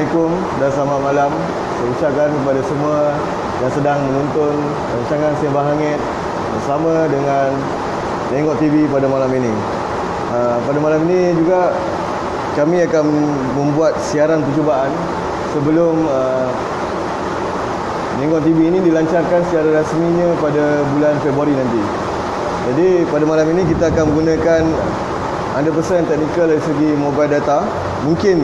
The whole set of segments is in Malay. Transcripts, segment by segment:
Assalamualaikum dan selamat malam. Saya ucapkan kepada semua yang sedang menonton rancangan Sembang Hangit bersama dengan Tengok TV pada malam ini. Pada malam ini juga kami akan membuat siaran percubaan sebelum Tengok TV ini dilancarkan secara rasminya pada bulan Februari nanti. Jadi pada malam ini kita akan menggunakan 100% teknikal dari segi mobile data. Mungkin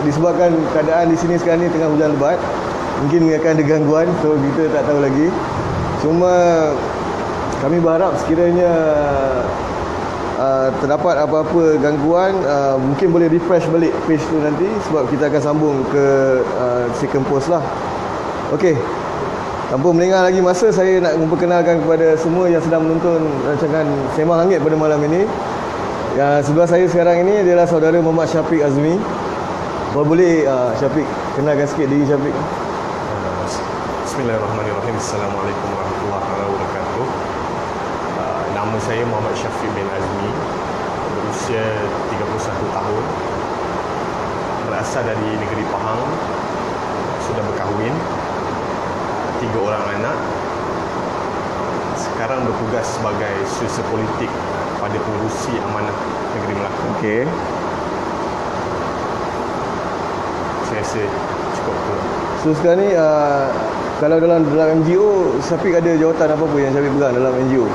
disebabkan keadaan di sini sekarang ni tengah hujan lebat, mungkin akan ada gangguan, so kita tak tahu lagi. Cuma kami berharap sekiranya terdapat apa-apa gangguan, mungkin boleh refresh balik page tu nanti, sebab kita akan sambung ke second post lah. Okey, tanpa melengah lagi masa, saya nak memperkenalkan kepada semua yang sedang menonton rancangan Sembang Hangit pada malam ini. Yang sebelah saya sekarang ini adalah saudara Muhammad Syafiq Azmi. Kalau boleh Syafiq, kenalkan sikit diri Syafiq. Bismillahirrahmanirrahim. Assalamualaikum warahmatullahi wabarakatuh. Nama saya Muhammad Syafiq bin Azmi, berusia 31 tahun, berasal dari negeri Pahang, sudah berkahwin, 3 orang anak. Sekarang bertugas sebagai sosial politik pada pengurusi amanah negeri Melaka. Okey. Saya rasa cukup tu. So sekarang ni kalau dalam NGO, Syafiq ada jawatan apa-apa yang Syafiq pegang dalam NGO?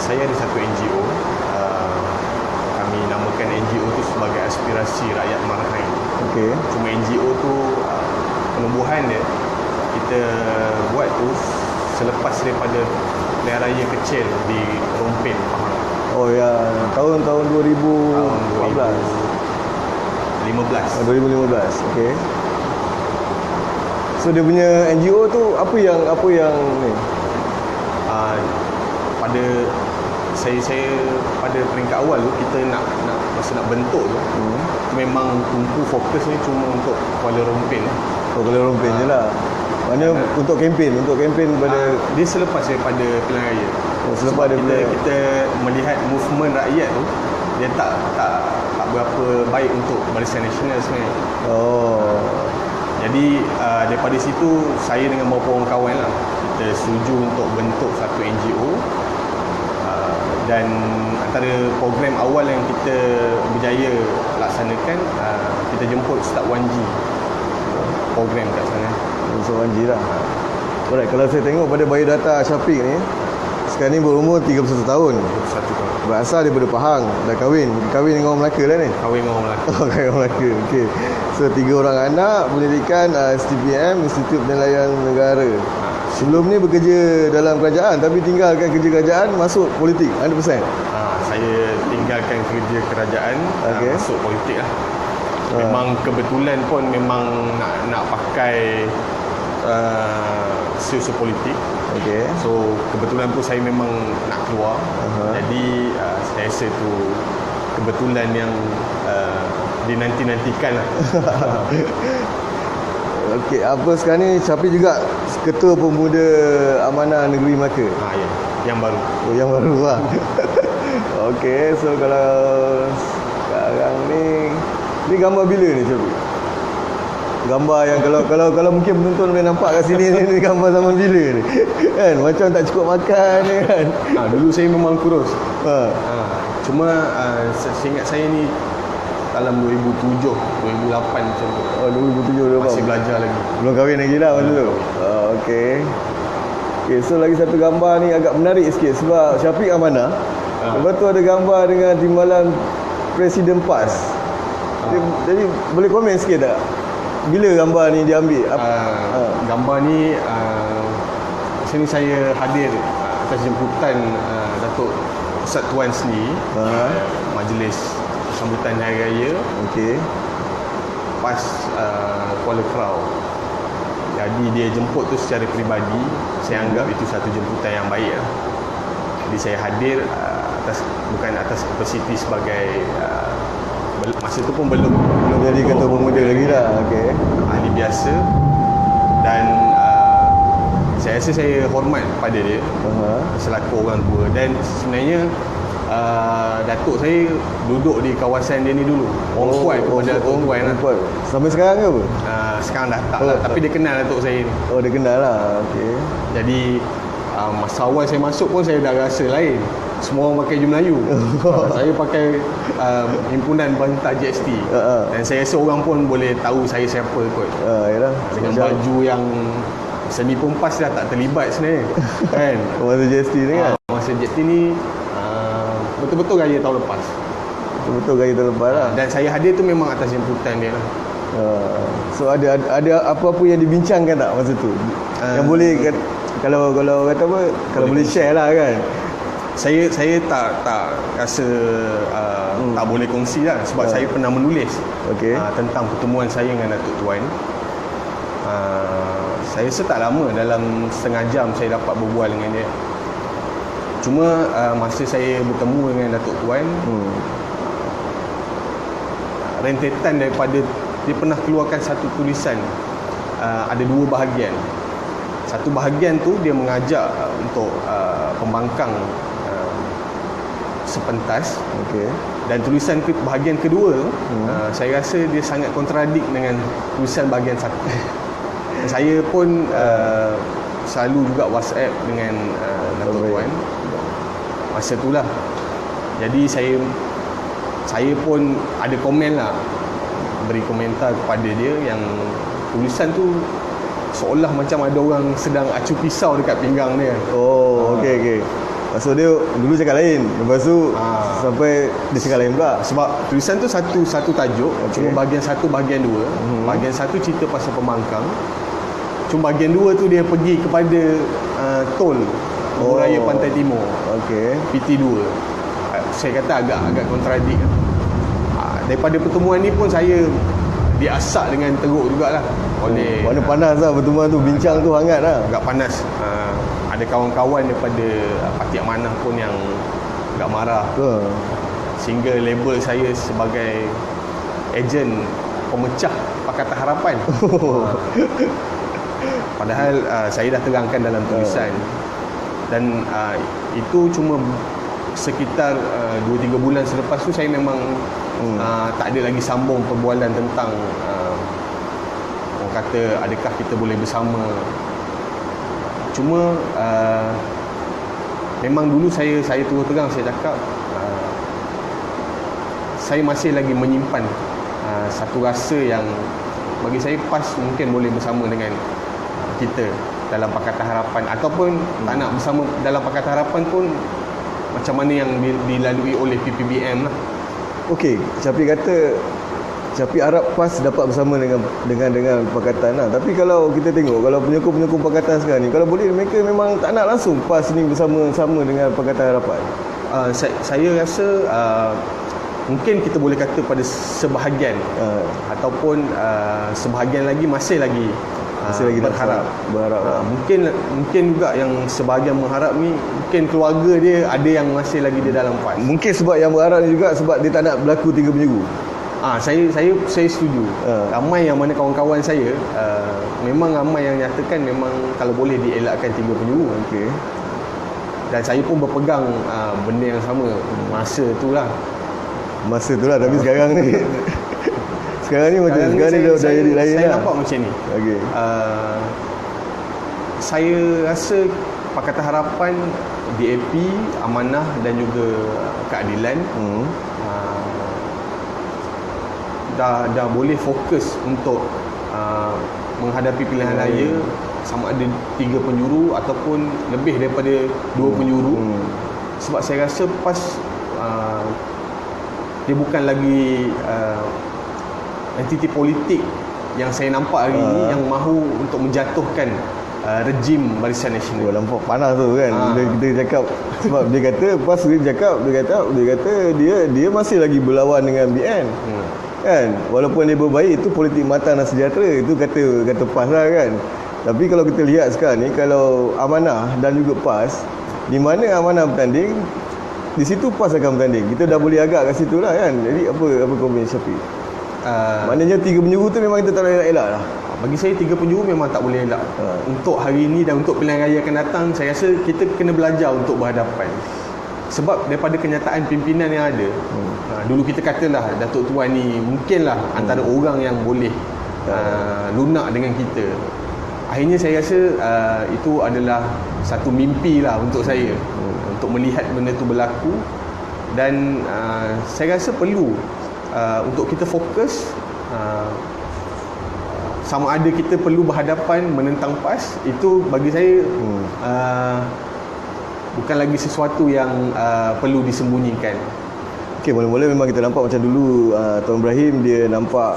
Saya ada satu NGO. Kami namakan NGO tu sebagai Aspirasi Rakyat Marahain. Okey. Cuma NGO tu penubuhan dia kita buat tu selepas daripada pilihan raya kecil di Rompin, Pahang. Oh ya, tahun 2014. 2015. Okey. So dia punya NGO tu apa yang ni? Pada saya pada peringkat awal tu kita nak bentuk tu, memang tumpu fokusnya cuma untuk Kuala Rompin. Oh, Kuala Rompin je lah. Maknanya untuk kempen pada dia selepas daripada pilihan raya. Selepas kita melihat movement rakyat tu, dia tak berapa baik untuk Barisan Nasional sebenarnya. Oh. Jadi daripada situ saya dengan beberapa orang kawan lah, kita setuju untuk bentuk satu NGO. Dan antara program awal yang kita berjaya laksanakan, kita jemput Start 1G program kat sana. So 1G lah. Alright, kalau saya tengok pada biodata Syafiq ni, sekarang ni berumur 31 tahun. 31 tahun. Berasal daripada Pahang, dah kahwin dengan orang Melaka lah ni. Kahwin dengan orang Melaka. Oh, kahwin orang Melaka. Okey. So 3 orang anak, pendidikan STPM, Institut Penilaian Negara. Sebelum ni bekerja dalam kerajaan, tapi tinggalkan kerja kerajaan, masuk politik 100%. Saya tinggalkan kerja kerajaan, masuk politik lah. Memang kebetulan pun memang nak pakai sosial politik. Okey. So kebetulan pun saya memang nak keluar. Jadi saya rasa tu kebetulan yang dinanti-nantikan lah. Okey, apa sekarang ni Syafiq juga Ketua Pemuda Amanah Negeri Melaka. Ya, yang baru. Oh, yang baru lah. Okey, so kalau sekarang ni gambar bila ni Syafiq? Gambar yang kalau mungkin penonton boleh nampak kat sini ni gambar zaman bila ni. Kan macam tak cukup makan ni kan. Dulu saya memang kurus. Cuma seingat saya ni dalam 2007, 2008 macam tu. Oh, 2007 masih belajar lagi. Belum kahwin lagi lah masa tu. Okey. Okey, so lagi satu gambar ni agak menarik sikit sebab Syafiq amanah. Lepas tu ada gambar dengan timbalan Presiden PAS. Jadi boleh komen sikit tak? Bila gambar ni diambil? Gambar ni sini saya hadir atas jemputan Datuk Ustaz Tuan sendiri, majlis sambutan Hari Raya. Okey. PAS Kuala Krau. Jadi dia jemput tu secara peribadi. Saya anggap itu satu jemputan yang baik lah. Jadi saya hadir bukan atas kapasiti sebagai masa tu pun belum jadi Ketua Pemuda lagi lah. Okey. Ahli biasa. Dan saya rasa saya hormat pada dia selaku orang tua. Dan sebenarnya Datuk saya duduk di kawasan dia ni dulu. Orang kuat kepada Datuk Tuan lah. kuat. Sampai sekarang ke apa? Sekarang dah tak lah, tapi dia kenal Datuk saya ni. Oh, dia kenal lah. Okey. Jadi masa awal saya masuk pun saya dah rasa lain. Semua orang pakai baju Melayu. Saya pakai himpunan Bantah GST. Dan saya rasa orang pun boleh tahu saya siapa kot. Yalah. Dengan baju yang semi pompas dah tak terlibat sebenarnya. Kan? Masa GST ni kan? Masa GST ni betul-betul raya tahun lepas. Betul-betul gaya terlepas lah. Dan saya hadir tu memang atas jemputan dia lah. So ada apa-apa yang dibincangkan tak masa tu? Yang boleh kalau kata apa, kalau boleh share lah kan. Saya tak rasa tak boleh kongsi lah sebab saya pernah menulis tentang pertemuan saya dengan Datuk Tuan. Saya rasa tak lama, dalam setengah jam saya dapat berbual dengan dia. Cuma masa saya bertemu dengan Datuk Tuan, rentetan daripada dia pernah keluarkan satu tulisan, ada dua bahagian. Satu bahagian tu dia mengajak untuk pembangkang sepentas. Dan tulisan bahagian kedua saya rasa dia sangat kontradik dengan tulisan bahagian satu. Saya pun selalu juga WhatsApp dengan Datuk Tuan masa itulah. Jadi saya pun ada komen lah, beri komentar kepada dia yang tulisan tu seolah macam ada orang sedang acu pisau dekat pinggang dia. Okey. Maksud dia dulu cakap lain, lepas tu sampai dia cakap lain pula. Sebab tulisan tu satu tajuk, cuma bahagian satu, bahagian dua. Bahagian satu cerita pasal pembangkang, cuma bahagian dua tu dia pergi kepada tol Raya Pantai Timur. PT2. Saya kata agak kontradik. Daripada pertemuan ni pun saya diasak dengan teruk jugalah oleh mana panas lah pertemuan tu, bincang tu hangat lah. Agak panas. Ada kawan-kawan daripada Parti Amanah pun yang agak marah. Sehingga label saya sebagai ejen pemecah Pakatan Harapan. Padahal saya dah terangkan dalam tulisan. Dan itu cuma sekitar 2-3 bulan selepas tu saya memang tak ada lagi sambung perbualan tentang orang kata adakah kita boleh bersama. Cuma memang dulu saya terus terang saya cakap saya masih lagi menyimpan satu rasa yang bagi saya pas mungkin boleh bersama dengan kita dalam Pakatan Harapan, ataupun tak nak bersama dalam Pakatan Harapan pun macam mana yang dilalui oleh PPBM lah. Okey, Capi harap PAS dapat bersama dengan pakatan lah. Tapi kalau kita tengok, kalau penyokong pakatan sekarang ni, kalau boleh mereka memang tak nak langsung PAS ni bersama dengan Pakatan Harapan. Saya rasa mungkin kita boleh kata pada sebahagian ataupun sebahagian lagi masih lagi berharap. Mungkin juga yang sebahagian mengharap ni mungkin keluarga dia ada yang masih lagi di dalam PAS. Mungkin sebab yang berharap ni juga sebab dia tak nak berlaku 3 penjuru. Saya setuju. Ramai yang mana kawan-kawan saya memang ramai yang nyatakan memang kalau boleh dielakkan 3 penjuru. Dan saya pun berpegang benda yang sama masa tu lah. Tapi sekarang ni sekarang ni macam sekarang ni dah jadi lain lah. Saya nampak macam ni. Saya rasa Pakatan Harapan, DAP, Amanah dan juga Keadilan dah boleh fokus untuk menghadapi pilihan raya sama ada 3 penjuru ataupun lebih daripada 2 penjuru. Sebab saya rasa PAS dia bukan lagi entiti politik yang saya nampak hari ini yang mahu untuk menjatuhkan rejim Barisan Nasional. Nampak panas tu kan. Kita cakap sebab dia kata PAS dia kata dia masih lagi berlawan dengan BN. Kan, walaupun dia berbaik, itu politik matang dan sejahtera, itu kata PAS lah kan. Tapi kalau kita lihat sekarang ni, kalau Amanah dan juga PAS, di mana Amanah bertanding, di situ PAS akan bertanding. Kita dah boleh agak kat situ lah kan. Jadi apa komen Syafiq? Maknanya 3 penjuru tu memang kita tak boleh elak lah. Bagi saya 3 penjuru memang tak boleh elak. Untuk hari ini dan untuk pilihan raya akan datang, saya rasa kita kena belajar untuk berhadapan. sebab daripada kenyataan pimpinan yang ada, dulu kita katalah Datuk Tuan ni mungkinlah antara orang yang boleh lunak dengan kita. Akhirnya saya rasa itu adalah satu mimpi lah untuk saya, untuk melihat benda tu berlaku. Dan saya rasa perlu untuk kita fokus, sama ada kita perlu berhadapan menentang PAS. Itu bagi saya bukan lagi sesuatu yang perlu disembunyikan. Okey, mula-mula memang kita nampak macam dulu Tuan Ibrahim dia nampak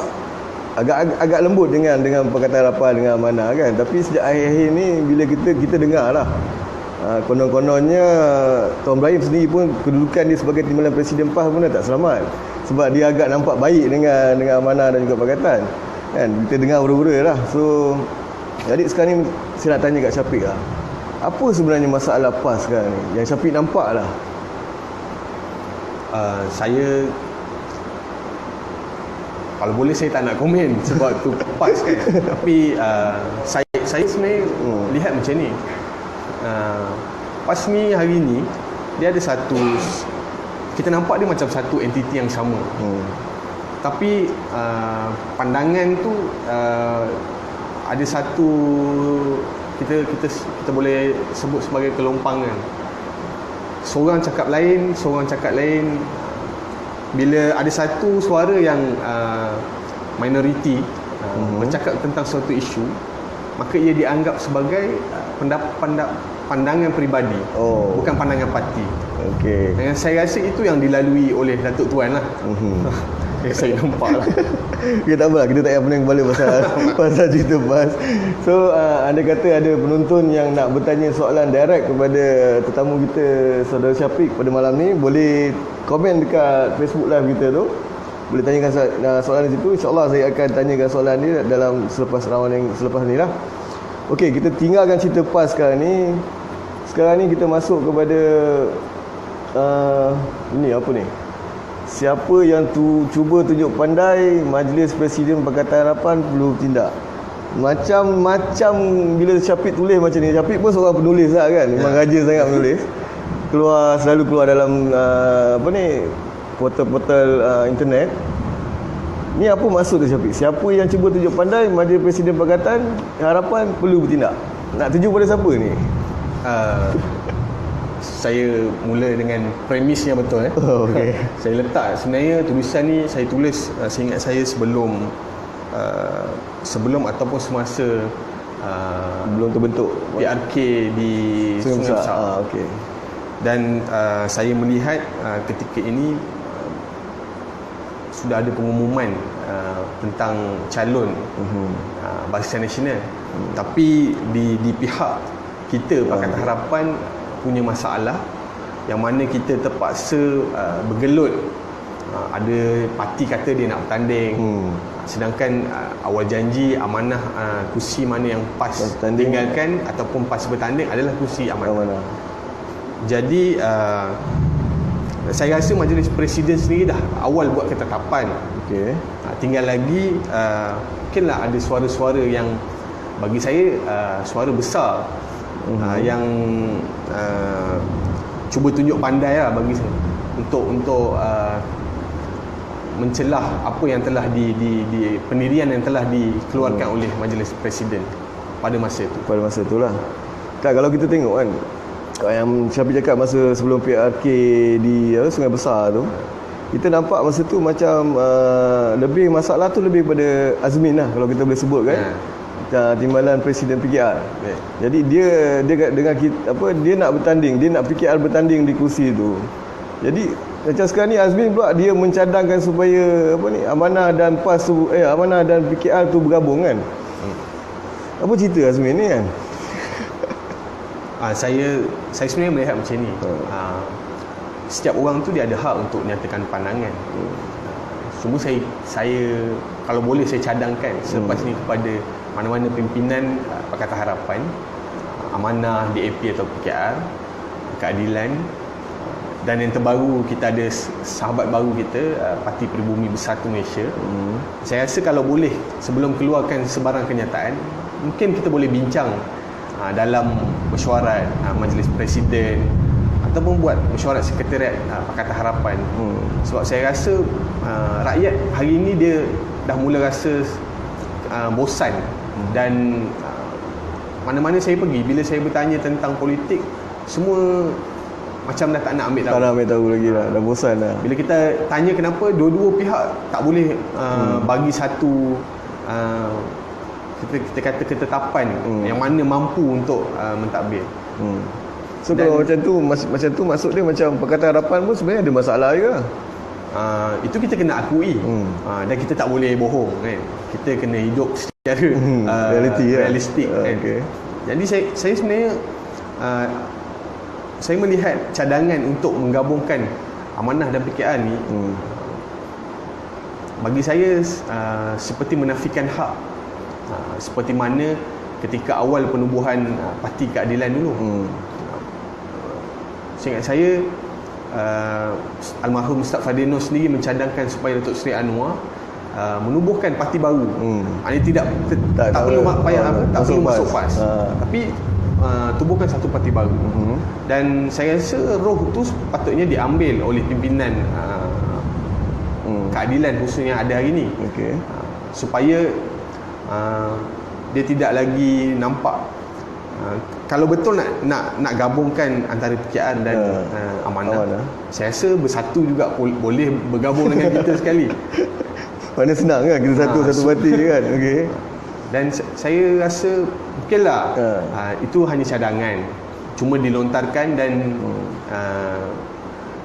agak lembut dengan Pakatan Harapan, dengan Amanah kan. Tapi sejak akhir-akhir ni bila kita dengar lah, konon-kononnya Tuan Ibrahim sendiri pun kedudukan dia sebagai timbalan Presiden PAS pun dah tak selamat, sebab dia agak nampak baik dengan Amanah dan juga Pakatan kan. Kita dengar hura-hura lah. So jadi sekarang ni saya nak tanya kat Syafiq lah, apa sebenarnya masalah PAS sekarang ni yang Syafiq nampak lah? Saya kalau boleh saya tak nak komen sebab tu PAS kan. Tapi saya sebenarnya lihat macam ni. PAS ni hari ni dia ada satu, kita nampak dia macam satu entiti yang sama. Tapi pandangan tu ada satu, kita boleh sebut sebagai kelompangan. Seorang cakap lain, seorang cakap lain. Bila ada satu suara yang minoriti bercakap tentang suatu isu, maka ia dianggap sebagai pandangan peribadi, bukan pandangan parti. Okey. Dan saya rasa itu yang dilalui oleh Datuk Tuan lah. Saya nampak lah. Okay, tak apalah, kita tak payah pening kepala pasal cerita PAS. So anda kata ada penonton yang nak bertanya soalan direct kepada tetamu kita, Saudara Syafiq, pada malam ni. Boleh komen dekat Facebook live kita tu, boleh tanyakan soalan di situ. InsyaAllah saya akan tanyakan soalan ni dalam selepas rawan yang selepas ni lah. Okey, kita tinggalkan cerita PAS sekarang ni. Sekarang ni kita masuk kepada ini apa ni, siapa yang cuba tunjuk pandai Majlis Presiden Pakatan Harapan perlu bertindak. Macam-macam bila Syafiq tulis macam ni. Syafiq pun seorang penulis lah kan, memang rajin sangat menulis. Selalu keluar dalam portal-portal internet. Ni apa maksud tu Syafiq? Siapa yang cuba tunjuk pandai Majlis Presiden Pakatan Harapan perlu bertindak. Nak tuju pada siapa ni? Saya mula dengan premis yang betul. Okay. Saya letak, sebenarnya tulisan ni saya tulis, seingat saya sebelum ataupun semasa belum terbentuk PRK di Sungai Besar. Okay. Dan saya melihat ketika ini sudah ada pengumuman tentang calon Barisan Nasional. Tapi di pihak kita Pakatan Harapan punya masalah yang mana kita terpaksa bergelut. Ada parti kata dia nak bertanding, sedangkan awal janji Amanah kursi mana yang PAS tinggalkan ataupun PAS bertanding adalah kursi Amanah. Jadi saya rasa Majlis Presiden sendiri dah awal buat ketetapan. Okay. Tinggal lagi mungkinlah ada suara-suara yang bagi saya suara besar yang cuba tunjuk pandai lah bagi saya untuk mencelah apa yang telah di pendirian yang telah dikeluarkan oleh Majlis Presiden pada masa itu. Pada masa itulah. Tak, kalau kita tengok kan, yang Syafiq cakap masa sebelum PRK di Sungai Besar tu, kita nampak masa tu macam lebih masalah tu lebih pada Azmin lah, kalau kita boleh sebut kan. Timbalan Presiden PKR. Jadi dia dengan kita, dia nak bertanding, dia nak PKR bertanding di kursi tu. Jadi macam sekarang ni Azmin pula dia mencadangkan supaya Amanah dan PAS tu, Amanah dan PKR tu bergabung kan. Apa cerita Azmin ni kan? Saya sebenarnya melihat macam ni. Setiap orang tu dia ada hak untuk menyatakan pandangan. Cuma saya kalau boleh saya cadangkan selepas ni kepada mana-mana pimpinan Pakatan Harapan, Amanah, DAP atau PKR, Keadilan, dan yang terbaru kita ada sahabat baru kita, Parti Pribumi Bersatu Malaysia. Saya rasa kalau boleh sebelum keluarkan sebarang kenyataan, mungkin kita boleh bincang dalam mesyuarat Majlis Presiden ataupun buat mesyuarat sekretariat Pakatan Harapan. Sebab saya rasa rakyat hari ini dia dah mula rasa bosan dan mana-mana saya pergi, bila saya bertanya tentang politik, semua macam dah tak nak ambil tahu. Tak nak ambil tahu lagi lah, dah bosan lah. Bila kita tanya kenapa dua-dua pihak tak boleh bagi satu kita kata ketetapan yang mana mampu untuk mentadbir. So kalau macam tu maksud dia macam Pakatan Harapan pun sebenarnya ada masalah juga. Itu kita kena akui. Dan kita tak boleh bohong kan. Kita kena hidup secara realistik kan. Okay. Jadi saya sebenarnya saya melihat cadangan untuk menggabungkan Amanah dan PKR ni bagi saya seperti menafikan hak, seperti mana ketika awal penubuhan Parti Keadilan dulu. Seingat saya almarhum Ustaz Fadeno sendiri mencadangkan supaya Datuk Seri Anwar menubuhkan parti baru. Ini tak perlu tak perlu masuk PAS. Tapi tubuhkan satu parti baru. Dan saya rasa roh tu patutnya diambil oleh pimpinan keadilan khususnya yang ada hari ini. Supaya dia tidak lagi nampak kalau betul nak gabungkan antara PKR dan Amanah, saya rasa bersatu juga boleh bergabung dengan kita sekali. Mana senang kan kita satu parti kan. Dan saya rasa mungkinlah itu hanya cadangan, cuma dilontarkan dan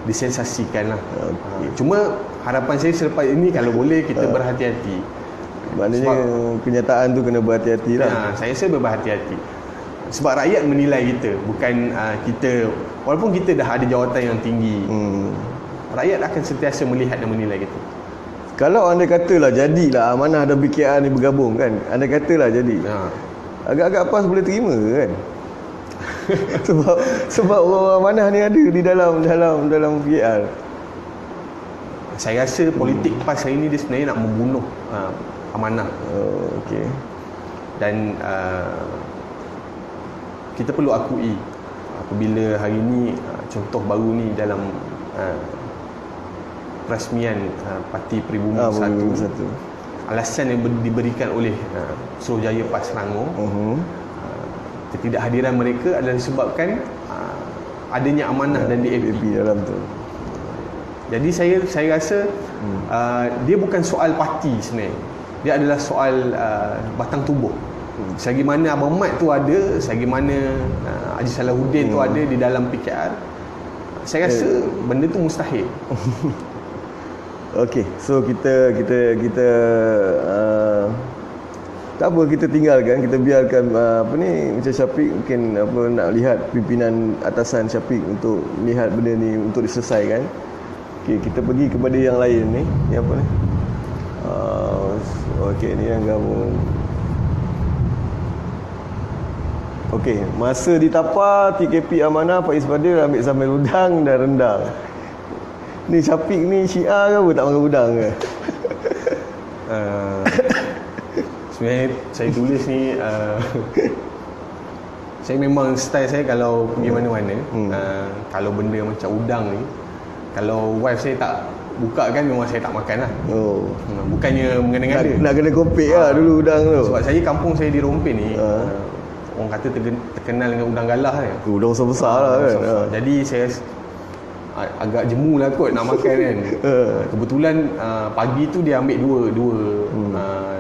disensasikan lah. Cuma harapan saya selepas ini kalau boleh kita berhati-hati. Maknanya kenyataan tu kena berhati-hati lah. Saya rasa berhati-hati. Sebab rakyat menilai kita, bukan kita. Walaupun kita dah ada jawatan yang tinggi, rakyat akan sentiasa melihat dan menilai kita. Kalau anda katalah jadilah Amanah dan BKR ni bergabung kan, anda katalah jadi, agak-agak PAS boleh terima kan. sebab orang Amanah ni ada di dalam BKR. Saya rasa politik PAS hari ni dia sebenarnya nak membunuh Amanah. Dan kita perlu akui apabila hari ini contoh baru ni dalam perasmian Parti Pribumi 1, alasan yang diberikan oleh Suruhjaya PAS Selangor, ketidakhadiran mereka adalah disebabkan adanya Amanah dan DAP dalam tu. Jadi saya rasa dia bukan soal parti sebenarnya, dia adalah soal batang tubuh. Selagi mana Abang Mat tu ada, selagi mana Haji Salahuddin tu ada di dalam PKR, saya rasa benda tu mustahil. So kita tak apa, kita tinggalkan, kita biarkan macam Syafiq mungkin nak lihat pimpinan atasan Syafiq untuk lihat benda ni untuk diselesaikan. Kita pergi kepada yang lain ni. Ni apa ni? Ni yang gabung. Masa ditapar TKP Amanah, Faiz Fadil ambil sambil udang dan rendang. Ni Syafiq ni Syiah ke apa, tak makan udang ke? Sebenarnya saya tulis ni saya memang style saya kalau pergi mana-mana, kalau benda macam udang ni, kalau wife saya tak buka kan, memang saya tak makan lah. Bukannya mengena-ngena, nak kena kopek lah dulu udang tu. Sebab saya, kampung saya di Rompin ni, orang kata terkenal dengan udang galah kan. Udang besar-besar lah kan. Jadi saya agak jemu lah kot nak makan kan. Kebetulan pagi tu dia ambil dua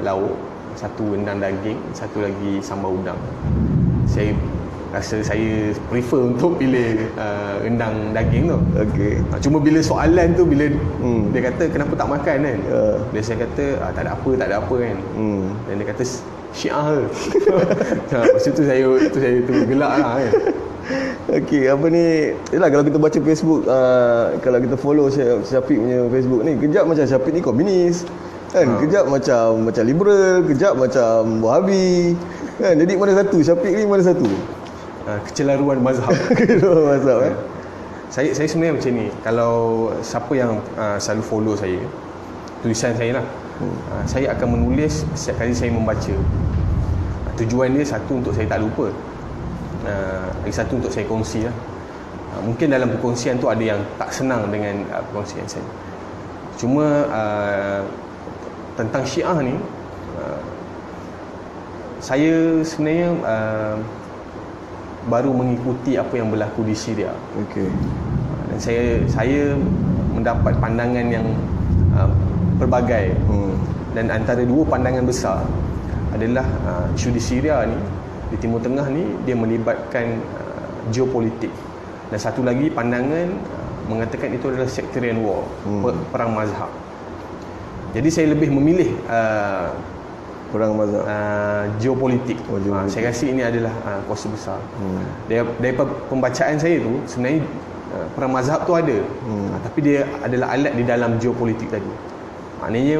lauk, satu rendang daging, satu lagi sambal udang. Saya rasa saya prefer untuk pilih rendang daging tu. Cuma bila soalan tu, bila dia kata kenapa tak makan kan, bila saya kata tak ada apa kan, dan dia kata Syiah ke. Masa tu saya gelak lah kan. Apa ni, yelah kalau kita baca Facebook, kalau kita follow Syafiq punya Facebook ni, kejap macam Syafiq ni komunis kan, kejap macam liberal, kejap macam Wahabi kan. Jadi mana satu Syafiq ni, mana satu? Kecelaruan mazhab. Saya sebenarnya macam ni, kalau siapa yang selalu follow saya, tulisan saya lah, saya akan menulis setiap kali saya membaca. Tujuan dia satu, untuk saya tak lupa, lagi satu untuk saya kongsi lah. mungkin dalam perkongsian tu ada yang tak senang dengan perkongsian saya. Cuma tentang Syiah ni, saya sebenarnya baru mengikuti apa yang berlaku di Syria. Okey. Dan saya mendapat pandangan yang pelbagai. Dan antara dua pandangan besar adalah isu di Syria ni, di Timur Tengah ni, dia melibatkan geopolitik. Dan satu lagi pandangan mengatakan itu adalah sectarian war, perang mazhab. Jadi saya lebih memilih Perang mazhab. geopolitik. Geopolitik. Saya rasa ini adalah kuasa besar. Daripada pembacaan saya tu, sebenarnya perang mazhab tu ada, tapi dia adalah alat di dalam geopolitik tadi. Maknanya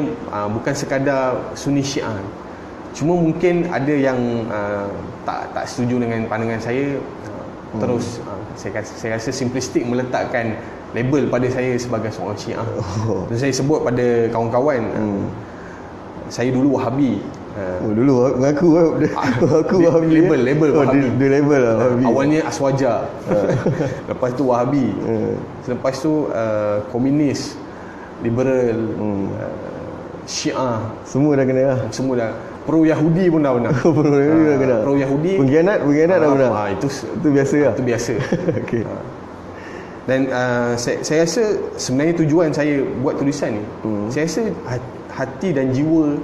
bukan sekadar Sunni Syiah. Cuma mungkin ada yang tak setuju dengan pandangan saya. Terus saya rasa simplistik meletakkan label pada saya sebagai seorang Syiah. Dan saya sebut pada kawan-kawan, saya dulu Wahabi. Dulu mengaku aku Wahabi. Label Wahabi. Dia label lah Wahabi. Awalnya Aswaja. Lepas tu Wahabi. Selepas tu komunis, liberal, Syiah. Semua dah kena lah. Semua dah. Pro Yahudi pun dah pernah. Pro Yahudi. Pengkhianat dah pernah. Itu biasa lah. Itu biasa. Okey. Dan saya rasa sebenarnya tujuan saya buat tulisan ni, saya rasa hati dan jiwa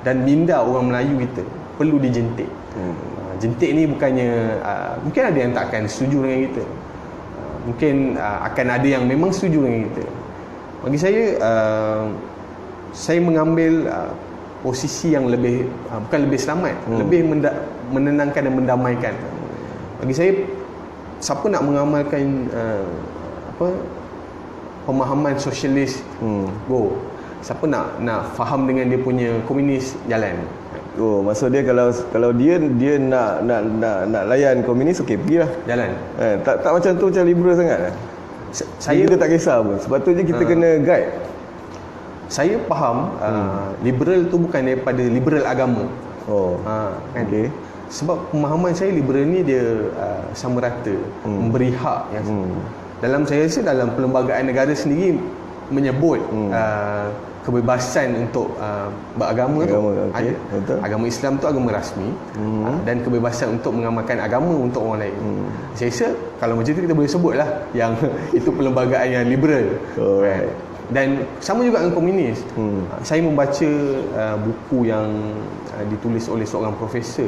dan minda orang Melayu kita perlu dijentik. Jentik ni bukannya mungkin ada yang tak akan setuju dengan kita. Mungkin akan ada yang memang setuju dengan kita. Bagi saya mengambil posisi yang lebih bukan lebih selamat, lebih menenangkan dan mendamaikan. Bagi saya, siapa nak mengamalkan pemahaman sosialis, go. Siapa nak faham dengan dia punya komunis, jalan. Oh, maksud dia kalau dia nak layan komunis, okey, pergilah. Jalan. Tak macam tu, macam liberal sangat. Kita tak kisah pun. Sepatutnya kita kena guide. Saya faham liberal tu bukan daripada liberal agama. Kan? Okey. Sebab pemahaman saya, liberal ni dia sama rata, memberi hak yang dalam, saya rasa dalam perlembagaan negara sendiri menyebut kebebasan untuk beragama tu ada. Betul. Agama Islam tu agama rasmi, dan kebebasan untuk mengamalkan agama untuk orang lain. Saya rasa kalau macam tu kita boleh sebutlah yang itu perlembagaan yang liberal. Right. Dan sama juga dengan komunis. Saya membaca buku yang ditulis oleh seorang profesor,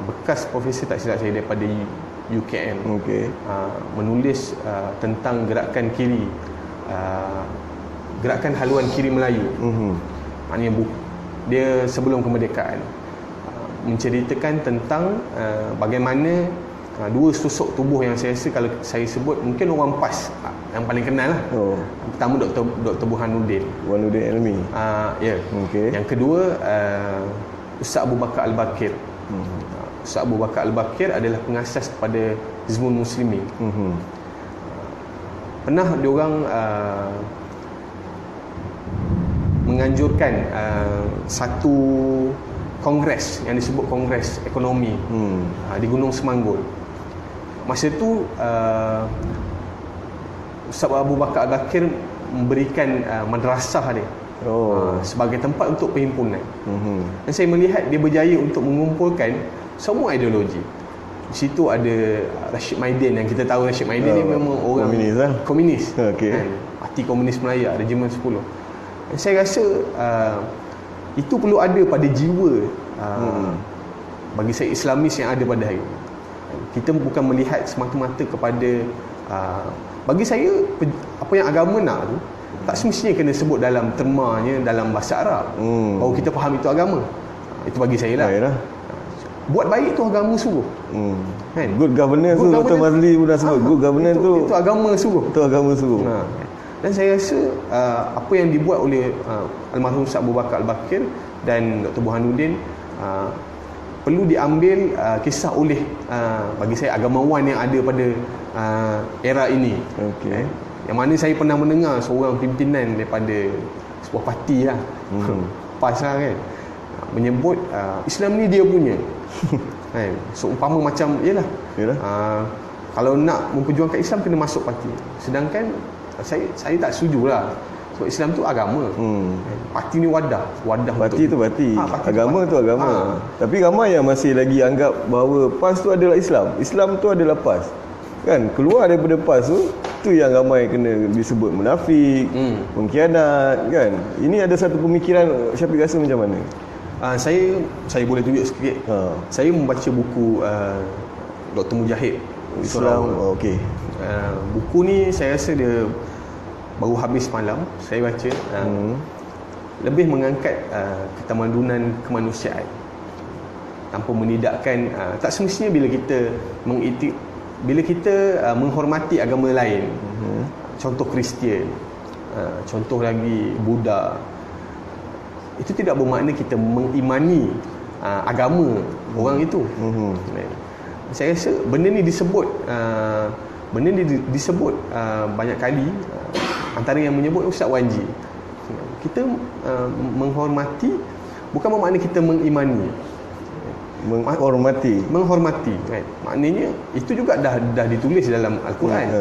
bekas profesor tak silap saya, daripada UKM. Menulis tentang gerakan kiri, gerakan haluan kiri Melayu. Maknanya dia sebelum kemerdekaan, menceritakan tentang bagaimana dua susuk tubuh yang saya rasa kalau saya sebut mungkin orang PAS yang paling kenal lah. Pertama Dr. Burhanuddin Ilmi. Ya. Yang kedua Ustaz Abu Bakar Al-Bakir. Ustaz Abu Bakar Al-Bakir adalah pengasas kepada Hizbul Muslimin. Pernah diorang menganjurkan satu kongres yang disebut Kongres Ekonomi di Gunung Semanggul. Masa tu Ustaz Abu Bakar Al-Bakir memberikan madrasah dia sebagai tempat untuk perhimpunan. Dan saya melihat dia berjaya untuk mengumpulkan semua ideologi. Di situ ada Rashid Maidin, yang kita tahu Rashid Maidin ni memang orang komunis. Kan? Parti Komunis Melayu, Regimen 10. Dan saya rasa itu perlu ada pada jiwa bagi saya Islamis yang ada pada hari ini. Kita bukan melihat semata-mata kepada bagi saya apa yang agama nak tu tak semestinya kena sebut dalam termanya dalam bahasa Arab baru kita faham itu agama. Itu bagi saya lah. Buat baik tu agama suruh. Kan? Good governance tu Dr. Mazli pun dah sebut. Good governance tu agama suruh. Itu agama suruh. Dan saya rasa apa yang dibuat oleh almarhum Ustaz Abu Bakar Al-Bakir dan Dr. Burhanuddin perlu diambil kisah oleh bagi saya agamawan yang ada pada era ini. Yang mana saya pernah mendengar seorang pimpinan daripada sebuah parti lah, PAS lah kan, menyebut Islam ni dia punya. Kan? Seumpama macam yalah. Kalau nak memperjuangkan Islam kena masuk parti. Sedangkan saya tak setuju lah. Sebab Islam tu agama. Parti ni wadah Parti untuk, tu parti. parti Agama tu agama. Tapi ramai yang masih lagi anggap bahawa PAS tu adalah Islam. Islam tu adalah PAS. Kan keluar daripada PAS tu yang ramai kena disebut munafik, pengkhianat kan. Ini ada satu pemikiran, Syafiq rasa macam mana? Saya boleh tunjuk sikit. Saya membaca buku Dr. Mujahid Islam. Okey. Buku ni saya rasa dia baru habis malam saya baca. Lebih mengangkat ketamadunan kemanusiaan tanpa menidakkan. Tak semestinya bila kita menghormati agama lain, contoh Kristian, contoh lagi Buddha, itu tidak bermakna kita mengimani agama orang itu. Saya rasa benda ni disebut banyak kali. Antara yang menyebut Ustaz Wanji. Kita menghormati bukan bermakna kita mengimani. Menghormati kan? Maknanya itu juga dah ditulis dalam Al-Quran.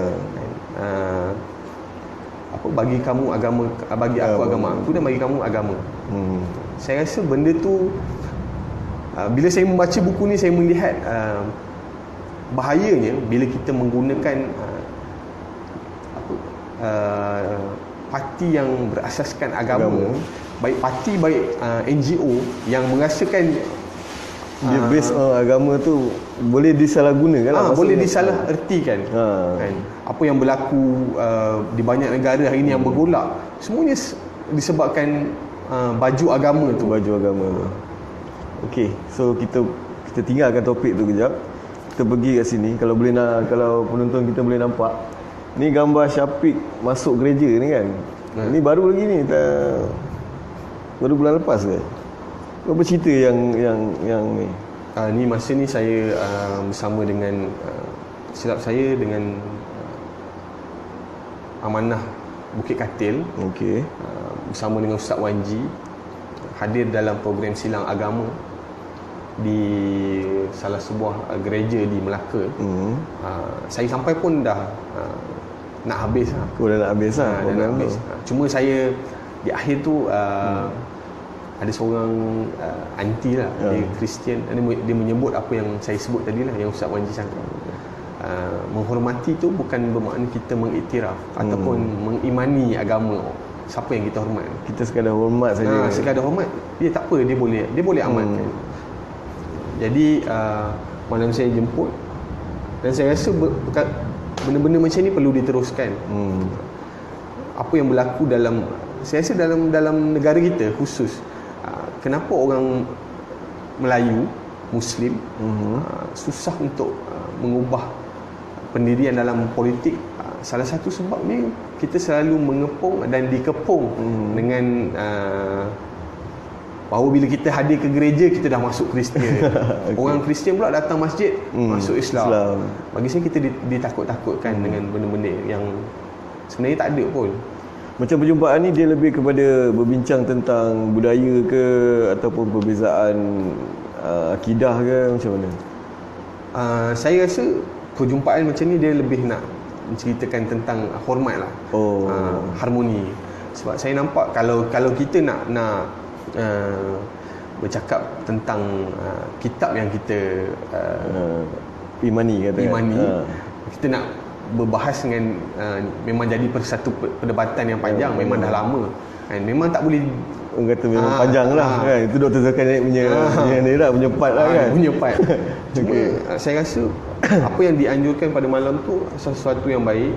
Bagi kamu agama, bagi aku agama aku, dan bagi kamu agama. Saya rasa benda tu, bila saya membaca buku ni, saya melihat bahayanya bila kita menggunakan parti yang berasaskan agama. Baik parti, baik NGO yang merasakan dia base agama tu boleh disalahgunakan lah. Boleh disalahertikan. Kan? Apa yang berlaku di banyak negara hari ni yang bergolak, semuanya disebabkan baju agama tu. Okey, so kita tinggalkan topik tu kejap. Kita pergi kat sini. Kalau penonton kita boleh nampak, ni gambar Syafiq masuk gereja ni kan. Ni baru lagi ni, baru bulan lepas ke? Apa cerita yang ni? Ni masa ni saya bersama dengan silap saya dengan Amanah Bukit Katil. Okey. Bersama dengan Ustaz Wanji hadir dalam program silang agama di salah sebuah gereja di Melaka. Saya sampai pun dah nak habis. Dah nak habis lah. Dah nak habis. Cuma saya di akhir tu ada seorang anti lah, dia Kristian, dia menyebut apa yang saya sebut tadi lah, yang Ustaz Wanji cakap. Menghormati tu bukan bermakna kita mengiktiraf ataupun mengimani agama siapa yang kita hormat. Kita sekadar hormat saja. Sekadar hormat, dia tak apa, dia boleh amalkan. Jadi malam saya jemput, dan saya rasa benda-benda macam ni perlu diteruskan. Apa yang berlaku saya rasa dalam negara kita khusus, kenapa orang Melayu Muslim susah untuk mengubah pendirian dalam politik. Salah satu sebab ni kita selalu mengepung dan dikepung dengan bahawa bila kita hadir ke gereja, kita dah masuk Kristian. Okay. Orang Kristian pula datang masjid, masuk Islam. Bagi saya kita ditakut-takutkan dengan benda-benda yang sebenarnya tak ada pun. Macam perjumpaan ni dia lebih kepada berbincang tentang budaya ke, ataupun perbezaan akidah ke, macam mana? Saya rasa perjumpaan macam ni dia lebih nak menceritakan tentang hormat lah. Harmoni. Sebab saya nampak kalau kita nak bercakap tentang kitab yang kita imani, kita nak berbahas dengan memang jadi satu perdebatan yang panjang. Memang dah lama kan, memang tak boleh orang kata memang panjang lah kan. Itu Dr. Zulkarnain punya part lah kan, punya part. Cuma saya rasa apa yang dianjurkan pada malam tu sesuatu yang baik,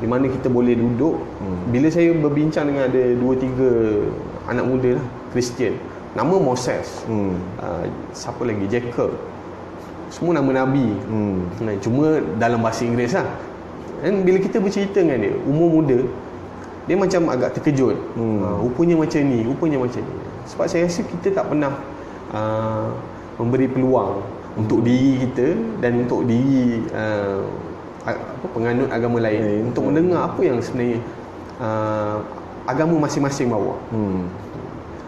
di mana kita boleh duduk. Bila saya berbincang dengan ada 2-3 anak muda lah Kristian, nama Moses, siapa lagi, Jacob, semua nama Nabi. Cuma dalam bahasa Inggeris lah. Dan bila kita bercerita dengan dia, umur muda, dia macam agak terkejut. Rupanya macam ni. Sebab saya rasa kita tak pernah memberi peluang untuk diri kita dan untuk diri penganut agama lain untuk mendengar apa yang sebenarnya agama masing-masing bawa.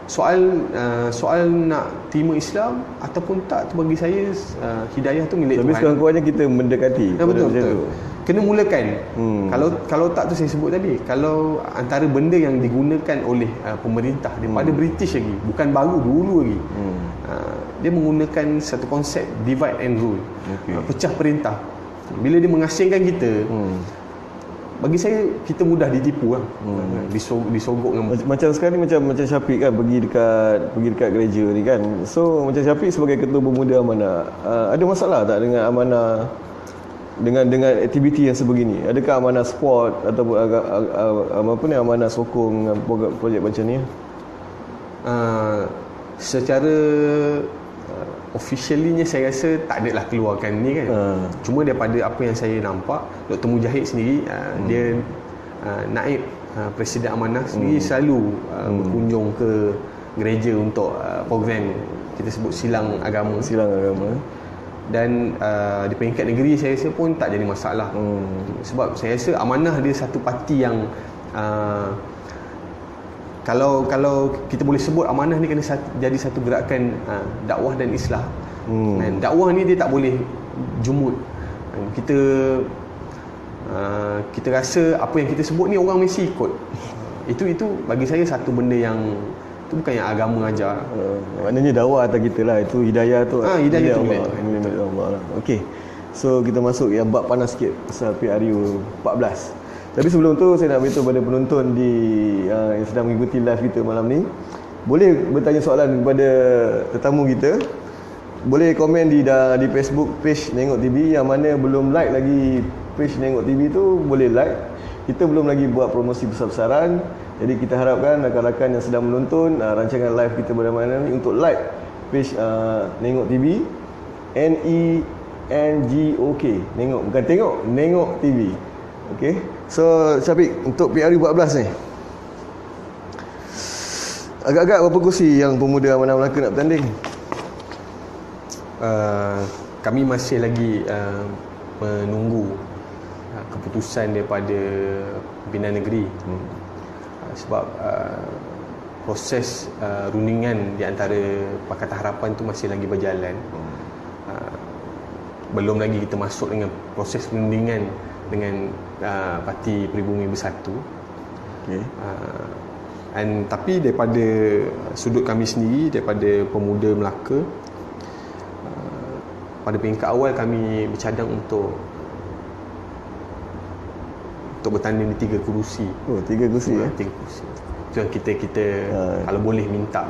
soal nak terima Islam ataupun tak, tu bagi saya hidayah tu milik Tapi Tuhan. sekurang-kurangnya kita mendekati. Betul, macam betul. tu. Kena mulakan. Kalau tak tu saya sebut tadi, kalau antara benda yang digunakan oleh pemerintah daripada British lagi, bukan baru, dulu lagi. Dia menggunakan satu konsep divide and rule. Pecah perintah. Bila dia mengasingkan kita, bagi saya kita mudah ditipu lah. Disogok dengan Macam sekarang ni macam Syafiq kan pergi dekat gereja ni kan. So macam Syafiq sebagai ketua pemuda amanah, ada masalah tak dengan amanah, dengan aktiviti yang sebegini? Adakah amanah sport ataupun amanah sokong dengan projek macam ni? Secara officially-nya saya rasa tak adalah keluarkan ni kan. Cuma daripada apa yang saya nampak, Dr. Mujahid sendiri dia naib Presiden Amanah sendiri selalu berkunjung ke gereja untuk program kita sebut silang agama. Dan di peringkat negeri saya rasa pun tak jadi masalah. Sebab saya rasa Amanah dia satu parti yang kalau kita boleh sebut Amanah ni kena jadi satu gerakan dakwah dan islah. Dan dakwah ni dia tak boleh jumut. Kita rasa apa yang kita sebut ni orang mesti ikut. Itu bagi saya satu benda yang itu bukan yang agama ajar. Maknanya dakwah atas kita lah. Itu hidayah tu. Hidayah tu milik Allah lah. Okey. So kita masuk yang bab panas sikit pasal PRU 14. Tapi sebelum tu saya nak beritahu pada penonton yang sedang mengikuti live kita malam ni, boleh bertanya soalan kepada tetamu kita. Boleh komen di Facebook page Nengok TV. Yang mana belum like lagi page Nengok TV tu, boleh like. Kita belum lagi buat promosi besar-besaran. Jadi kita harapkan rakan-rakan yang sedang menonton rancangan live kita pada malam ni untuk like page Nengok TV, NENGOK, Nengok, bukan tengok, Nengok TV. Okey. So Syafiq, untuk PRU 14 ni, agak-agak berapa kursi yang pemuda Amanah Melaka nak bertanding? Kami masih lagi menunggu keputusan daripada pimpinan negeri. Sebab proses rundingan di antara Pakatan Harapan tu masih lagi berjalan. Belum lagi kita masuk dengan proses rundingan dengan Parti Peribumi Bersatu. Tapi daripada sudut kami sendiri, daripada pemuda Melaka, pada peringkat awal kami bercadang untuk bertanding di 3 kerusi. 3 kerusi ya? 3 kerusi. Itu yang kita kalau boleh minta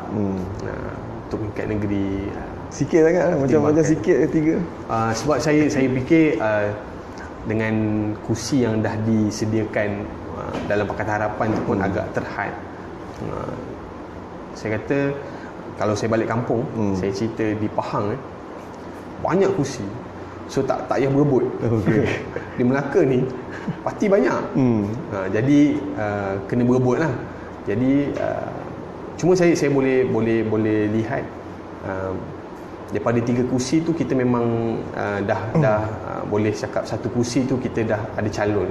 untuk peringkat negeri. Sikit sangat lah. Macam sikit ke 3? Sebab saya fikir dengan kursi yang dah disediakan dalam Pakatan Harapan tu pun agak terhad. Saya kata kalau saya balik kampung, saya cerita di Pahang banyak kursi. So tak payah berebut. Di Melaka ni parti banyak. Jadi kena berebut lah. Jadi cuma saya boleh lihat daripada 3 kursi tu kita memang dah boleh cakap satu kursi tu kita dah ada calon.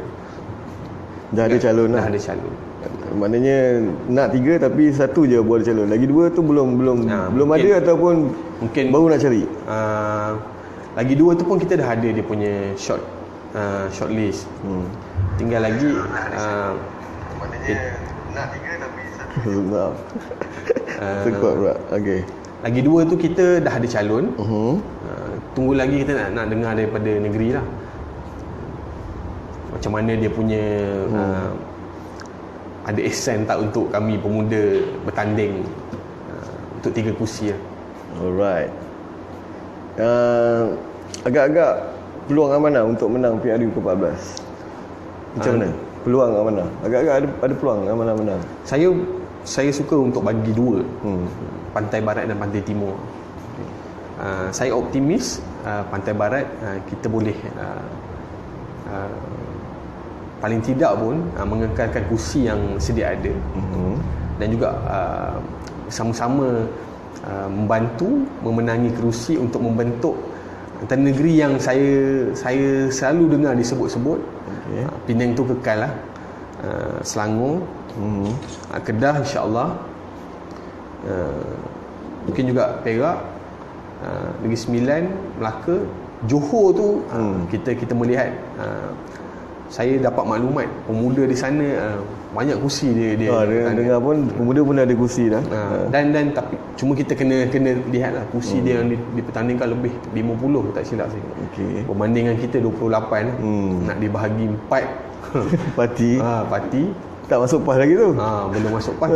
Dah ada calon lah. Dah ada calon. Maknanya nak 3 tapi 1 je boleh calon. Lagi 2 tu belum mungkin, ada ataupun mungkin baru nak cari. Lagi 2 tu pun kita dah ada dia punya short list. Tinggal lagi maknanya nak 3 tapi 1 maaf. Tekut pula. Okey. Lagi 2 tu kita dah ada calon. Tunggu lagi kita nak dengar daripada negeri lah. Macam mana dia punya ada ihsan tak untuk kami pemuda bertanding untuk 3 kursi lah. Alright. Agak-agak peluang Amanah untuk menang PRU ke-14. Macam mana? Peluang Amanah. Agak-agak ada peluang Amanah menang. Saya suka untuk bagi 2. Pantai Barat dan Pantai Timur. Saya optimis Pantai Barat kita boleh paling tidak pun mengekalkan kursi yang sedia ada. Dan juga sama-sama membantu memenangi kerusi untuk membentuk antara negeri yang saya selalu dengar disebut-sebut. Penang tu kekal lah. Selangor, Kedah insya-Allah, Mungkin juga Perak, Negeri Sembilan, Melaka, Johor tu kita melihat, saya dapat maklumat pemuda di sana banyak kursi dia dengar pun pemuda pun ada kursi dah. Dan tapi cuma kita kena lihatlah kursi dia yang dipertandingkan lebih 50 tak silap saya. Okey. Perbandingan kita 28 nak dibahagi 4 parti tak masuk PAS lagi tu. Belum masuk PAS.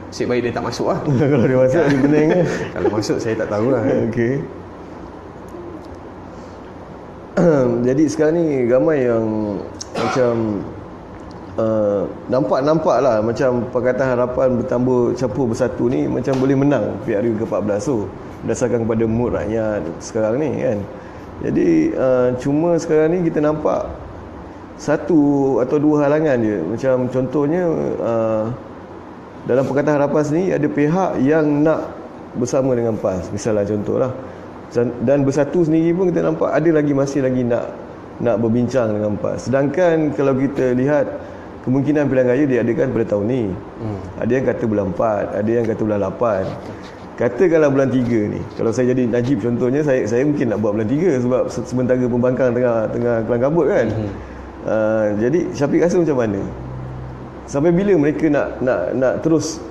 Nasib baik dia tak masuk lah. Kalau dia masuk dia pening kan. Kalau masuk saya tak tahulah. Okey. Jadi sekarang ni ramai yang macam nampak lah macam Pakatan Harapan bertambah campur bersatu ni macam boleh menang PRU ke-14 tu berdasarkan kepada mood rakyat sekarang ni kan. Jadi cuma sekarang ni kita nampak satu atau dua halangan je. Macam contohnya dalam Pakatan Harapan sendiri ada pihak yang nak bersama dengan PAS, misalnya contohlah. Dan bersatu sendiri pun kita nampak ada masih lagi nak berbincang dengan PAS. Sedangkan kalau kita lihat kemungkinan pilihan raya diadakan pada tahun ni. Ada yang kata bulan 4, ada yang kata bulan 8. Katakanlah bulan 3 ni. Kalau saya jadi Najib contohnya, saya mungkin nak buat bulan 3 sebab sementara pembangkang tengah kelang kabut kan. Jadi Syafiq rasa macam mana? Sampai bila mereka nak terus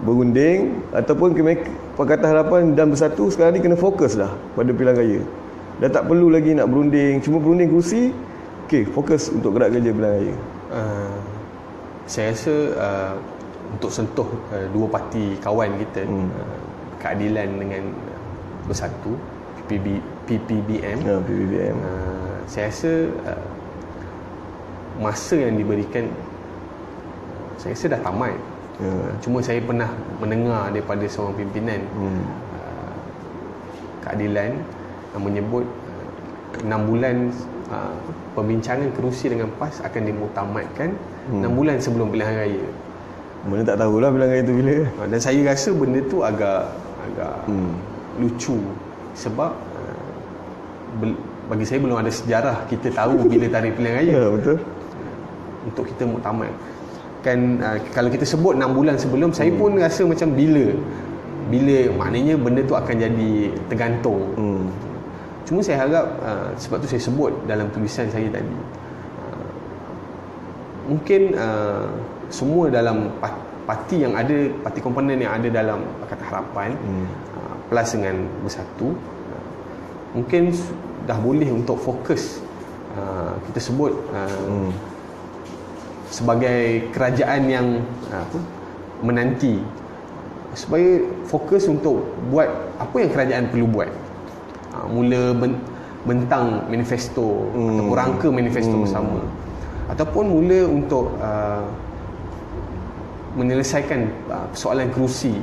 berunding ataupun Pakatan Harapan dan Bersatu sekarang ni kena fokus dah pada pilihan raya. Dah tak perlu lagi nak berunding, cuma berunding kerusi. Okey, fokus untuk gerak kerja pilihan raya. Saya rasa untuk sentuh dua parti kawan kita, Keadilan dengan Bersatu, PPBM. Saya rasa masa yang diberikan saya rasa dah tamat. Cuma saya pernah mendengar daripada seorang pimpinan Keadilan yang menyebut 6 bulan perbincangan kerusi dengan PAS akan dimuktamadkan 6 bulan sebelum pilihan raya. Mana tak tahulah pilihan raya tu bila. Dan saya rasa benda tu agak lucu sebab bagi saya belum ada sejarah kita tahu bila tarikh pilihan raya. Betul. Untuk kita muktamad kan, kalau kita sebut 6 bulan sebelum, saya pun rasa macam bila maknanya benda tu akan jadi tergantung. Cuma saya harap, sebab tu saya sebut dalam tulisan saya tadi, mungkin semua dalam parti yang ada, parti komponen yang ada dalam Pakatan Harapan plus dengan Bersatu, mungkin dah boleh untuk fokus, kita sebut sebagai kerajaan yang menanti, supaya fokus untuk buat apa yang kerajaan perlu buat. Mula bentang manifesto ataupun rangka manifesto bersama, ataupun mula untuk menyelesaikan persoalan kerusi,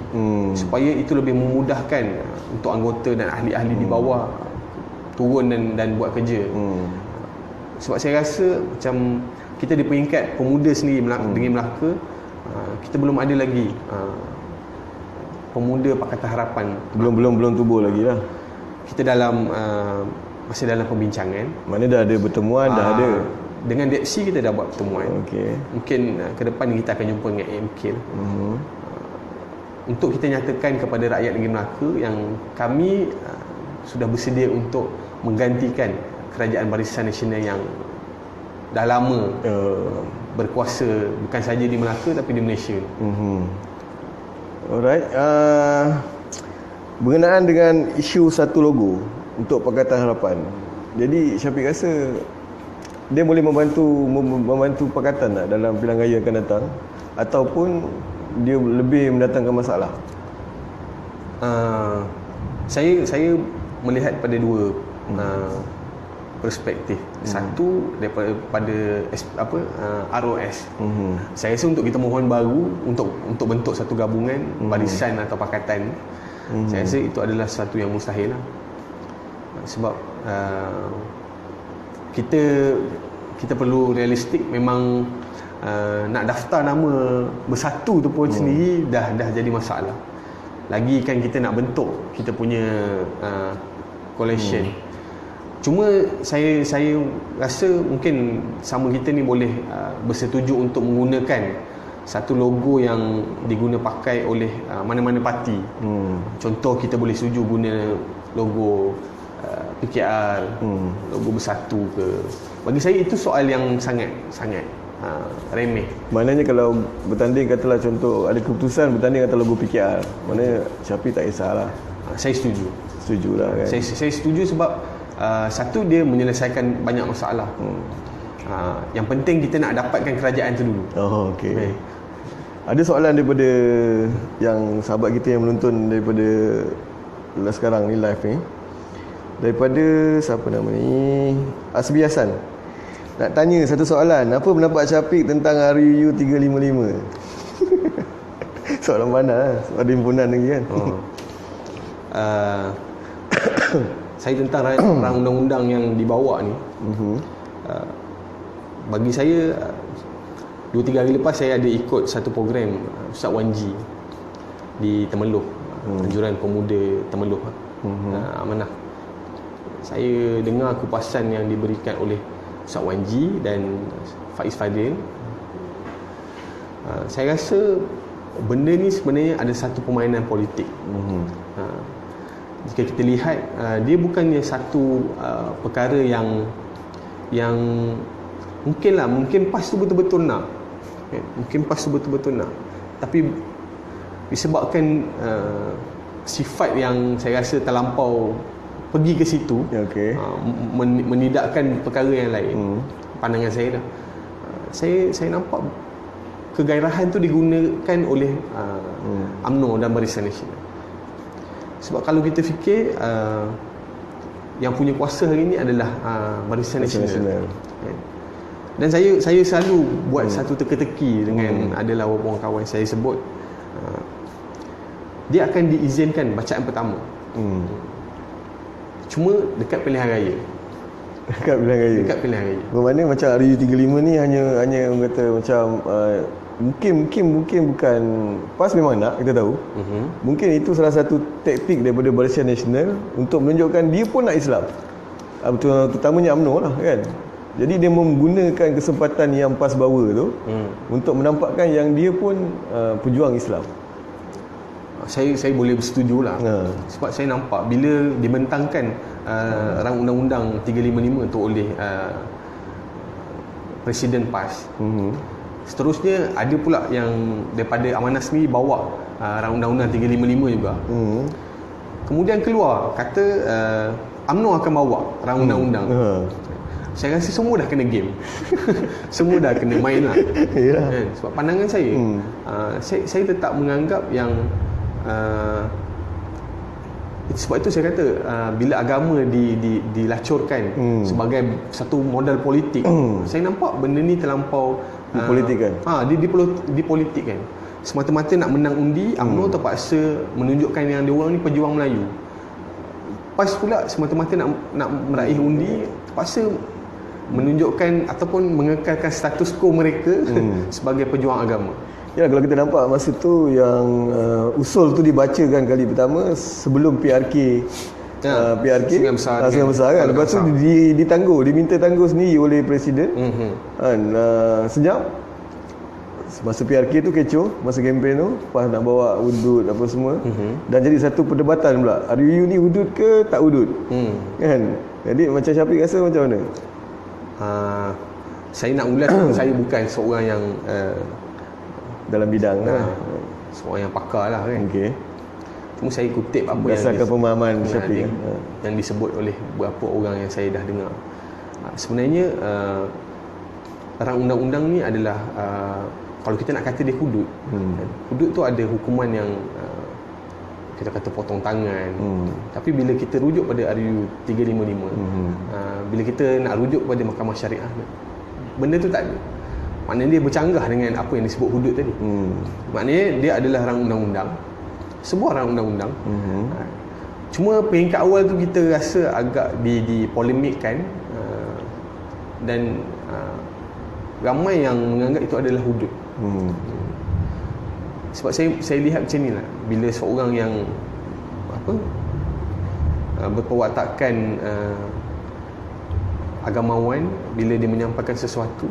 supaya itu lebih memudahkan untuk anggota dan ahli-ahli di bawah turun dan buat kerja. Sebab saya rasa macam kita di peringkat pemuda sendiri dengan Melaka, kita belum ada lagi pemuda Pakatan Harapan, belum tubuh lagi lah. Kita masih dalam pembincangan. Mana dah ada pertemuan, dah ada. Dengan DEPSI kita dah buat pertemuan. Mungkin ke depan kita akan jumpa dengan AMK untuk kita nyatakan kepada rakyat negeri Melaka yang kami sudah bersedia untuk menggantikan Kerajaan Barisan Nasional yang dah lama berkuasa bukan saja di Melaka tapi di Malaysia. Alright. Berkenaan dengan isu satu logo untuk Pakatan Harapan, jadi Syafiq rasa dia boleh membantu Pakatan tak dalam pilihan raya akan datang, ataupun dia lebih mendatangkan masalah? Saya melihat pada dua perspektif. Satu daripada ROS. Saya rasa untuk kita mohon baru untuk bentuk satu gabungan barisan atau pakatan, saya rasa itu adalah satu yang mustahil lah. Sebab kita perlu realistik. Memang nak daftar nama Bersatu tu pun sendiri dah jadi masalah. Lagi kan kita nak bentuk kita punya coalition. Cuma saya rasa mungkin sama kita ni boleh bersetuju untuk menggunakan satu logo yang diguna pakai oleh mana-mana parti. Contoh kita boleh setuju guna logo PKR, logo Bersatu ke. Bagi saya itu soal yang sangat remeh. Maknanya kalau bertanding katalah contoh ada keputusan bertanding atas logo PKR, maknanya Syafiq tak kisahlah. Saya setuju. Setujulah kan. Saya setuju sebab satu, dia menyelesaikan banyak masalah. Yang penting kita nak dapatkan kerajaan tu dulu. Oh, okey. Ada soalan daripada yang sahabat kita yang menonton daripada sekarang ni live ni. Daripada siapa nama ni? Asbi Hasan. Nak tanya satu soalan. Apa pendapat Syafiq tentang RUU 355? Soalan mana? Ada himpunan lagi kan? Saya tentang rang undang-undang yang dibawa ni. Bagi saya 2-3 hari lepas saya ada ikut satu program Ustaz Wanji di Temeloh, Anjuran Pemuda Temeloh, Amanah. Saya dengar kupasan yang diberikan oleh Ustaz Wanji dan Faiz Fadil. Saya rasa benda ni sebenarnya ada satu permainan politik. Jika kita lihat, dia bukannya satu perkara yang mungkin PAS tu betul-betul nak, tapi disebabkan sifat yang saya rasa terlampau pergi ke situ, menidakkan perkara yang lain. Pandangan saya dah, saya nampak kegairahan tu digunakan oleh UMNO dan Barisan Nasional. Sebab kalau kita fikir, yang punya kuasa hari ini adalah Barisan Nasional. Dan saya selalu buat satu teka-teki dengan adalah beberapa kawan saya sebut, dia akan diizinkan bacaan pertama. Cuma dekat pilihan raya. Dekat pilihan raya. Bermakna macam RUU 35 ni hanya orang kata macam mungkin bukan PAS memang nak, kita tahu. Mungkin itu salah satu taktik daripada Barisan Nasional untuk menunjukkan dia pun nak Islam. Terutamanya UMNO lah kan. Jadi dia menggunakan kesempatan yang PAS bawa tu untuk menampakkan yang dia pun pejuang Islam. Saya boleh bersetuju lah. Sebab saya nampak bila dibentangkan rang undang-undang 355 tu oleh Presiden PAS, seterusnya ada pula yang daripada Amanah sendiri bawa rang undang-undang 355 juga. Kemudian keluar kata UMNO akan bawa rang undang-undang. Saya rasa semua dah kena game. Semua dah kena main lah. Kan? Sebab pandangan saya, saya tetap menganggap yang sebab itu saya kata bila agama dilacurkan sebagai satu modal politik, saya nampak benda ni terlampau dipolitikkan. Dipolitikkan. Semata-mata nak menang undi, UMNO terpaksa menunjukkan yang dia orang ni pejuang Melayu. PAS pula semata-mata nak meraih undi, terpaksa menunjukkan ataupun mengekalkan status quo mereka sebagai pejuang agama. Ya, kalau kita nampak masa tu yang usul tu dibacakan kali pertama sebelum PRK Sungai Besar kan. Lepas tu diminta tangguh sendiri oleh Presiden. Senyap masa PRK tu kecoh, masa kempen tu PAS nak bawa hudud apa semua. Dan jadi satu perdebatan pula, RUU ni hudud ke tak hudud, kan. Jadi macam Syafiq rasa macam mana? Saya nak ulas saya bukan seorang yang dalam bidang seorang yang pakar lah kan. Cuma saya kutip apa berdasarkan pemahaman Syafiq yang disebut oleh beberapa orang yang saya dah dengar. Sebenarnya rang undang-undang ni adalah kalau kita nak kata dia hudud, hudud tu ada hukuman yang kita kata potong tangan. Tapi bila kita rujuk pada RUU 355, bila kita nak rujuk pada Mahkamah Syariah, benda tu tak ada. Maknanya dia bercanggah dengan apa yang disebut hudud tadi. Maknanya dia adalah rang undang-undang, sebuah rang undang-undang. Cuma peringkat awal tu kita rasa agak dipolemikkan, dan ramai yang menganggap itu adalah hudud. Sebab saya lihat macam ni lah, bila seorang yang berperwatakan agamawan, bila dia menyampaikan sesuatu,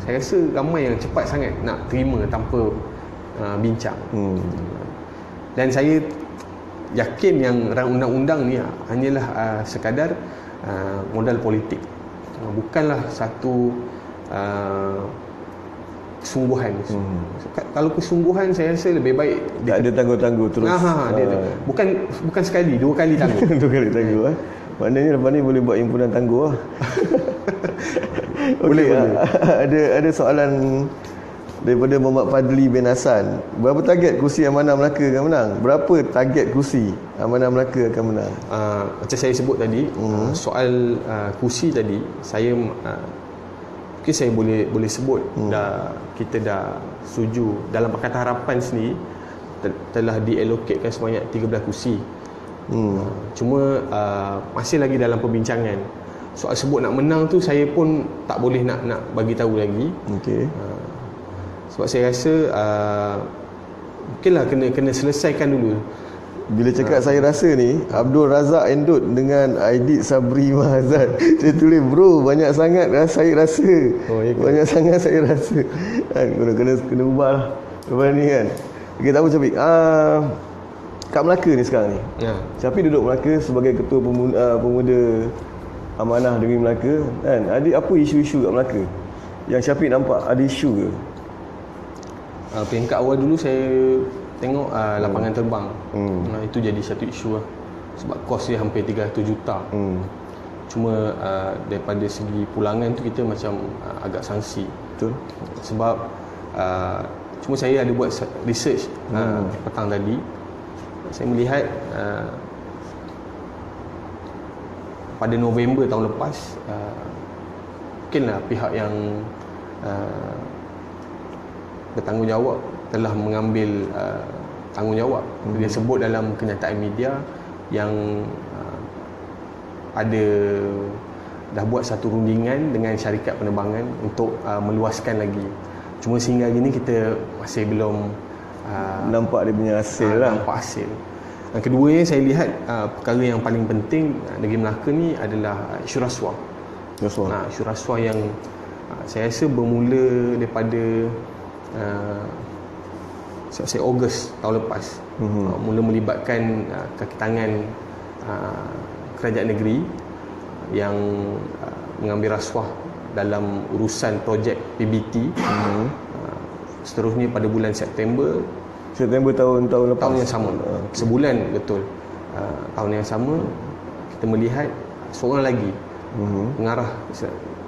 saya rasa ramai yang cepat sangat nak terima tanpa bincang. Dan saya yakin yang rang undang-undang ni hanyalah sekadar modal politik, bukanlah satu kesungguhan. Kalau kesungguhan, saya rasa lebih baik tak ada tangguh-tangguh terus. Bukan sekali, 2 kali tangguh. 2 kali tangguh. Maknanya lepas ni boleh buat himpunan tangguh lah. Boleh. Ada soalan daripada Muhammad Fadli bin Hasan. Berapa target kursi Amanah Melaka akan menang? Berapa target kursi Amanah Melaka akan menang? Macam saya sebut tadi, soal kursi tadi, saya mungkin saya boleh sebut kita dah setuju dalam Pakatan Harapan sendiri telah diallocatkan sebanyak 13 kursi. Cuma masih lagi dalam perbincangan. Soal sebut nak menang tu saya pun tak boleh nak bagi tahu lagi. Okey. Sebab saya rasa mungkinlah kena selesaikan dulu. Bila cakap saya rasa ni, Abdul Razak Endut dengan Aidit Sabri Mahazan, dia tulis, bro, banyak sangat saya rasa. Banyak sangat saya rasa. Kena ubah lah lepas ni kan. Okay, tak apa Syafiq. Kat Melaka ni sekarang ni, Syafiq duduk Melaka sebagai ketua pemuda Amanah Negeri Melaka kan. Ada apa isu-isu kat Melaka yang Syafiq nampak ada isu ke? Peringkat awal dulu saya tengok lapangan terbang. Itu jadi satu isu lah. Sebab kos dia hampir 300 juta. Cuma daripada segi pulangan tu kita macam agak sangsi. Betul. Sebab cuma saya ada buat research petang tadi. Saya melihat pada November tahun lepas mungkinlah pihak yang bertanggungjawab telah mengambil tanggungjawab. Dia sebut dalam kenyataan media yang dah buat satu rundingan dengan syarikat penerbangan untuk meluaskan lagi. Cuma sehingga gini kita masih belum nampak dia punya hasil lah. Nampak hasil. Yang keduanya saya lihat perkara yang paling penting negeri Melaka ni adalah isu rasuah. Isu rasuah yang saya rasa bermula daripada saya Ogos tahun lepas, mula melibatkan kaki tangan kerajaan negeri yang mengambil rasuah dalam urusan projek PBT. Seterusnya pada bulan September tahun lepas, tahun yang sama, sebulan betul, tahun yang sama kita melihat seorang lagi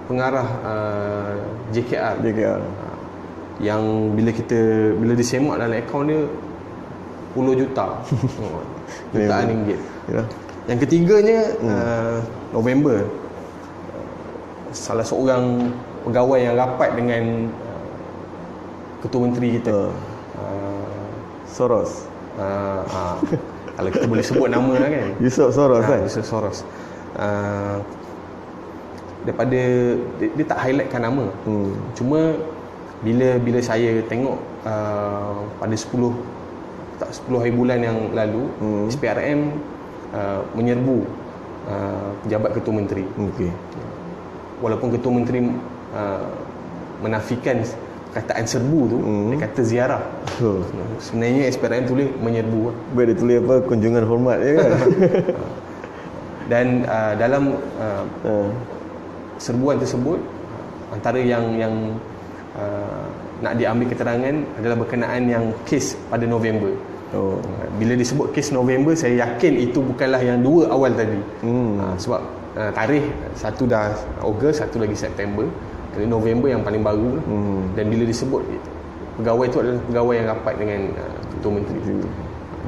pengarah JKR yang bila disemak dalam akaun dia puluh juta jutaan ringgit. Yang ketiganya November, salah seorang pegawai yang rapat dengan Ketua Menteri kita, Soros. Kalau kita boleh sebut nama lah kan, Yusof Soros kan? Yusof Soros. Daripada dia tak highlightkan nama. Cuma bila saya tengok pada 10 hari bulan yang lalu, SPRM menyerbu pejabat Ketua Menteri. Walaupun Ketua Menteri menafikan kataan serbu tu, dia kata ziarah. Sebenarnya SPRM tulis menyerbu. Dia tulis apa, kunjungan hormat je kan. Dan dalam serbuan tersebut, antara yang nak diambil keterangan adalah berkenaan yang kes pada November. Bila disebut kes November, saya yakin itu bukanlah yang 2 awal tadi. Sebab tarikh satu dah Ogos, satu lagi September. Jadi November yang paling baru. Dan bila disebut pegawai itu adalah pegawai yang rapat dengan Ketua Menteri.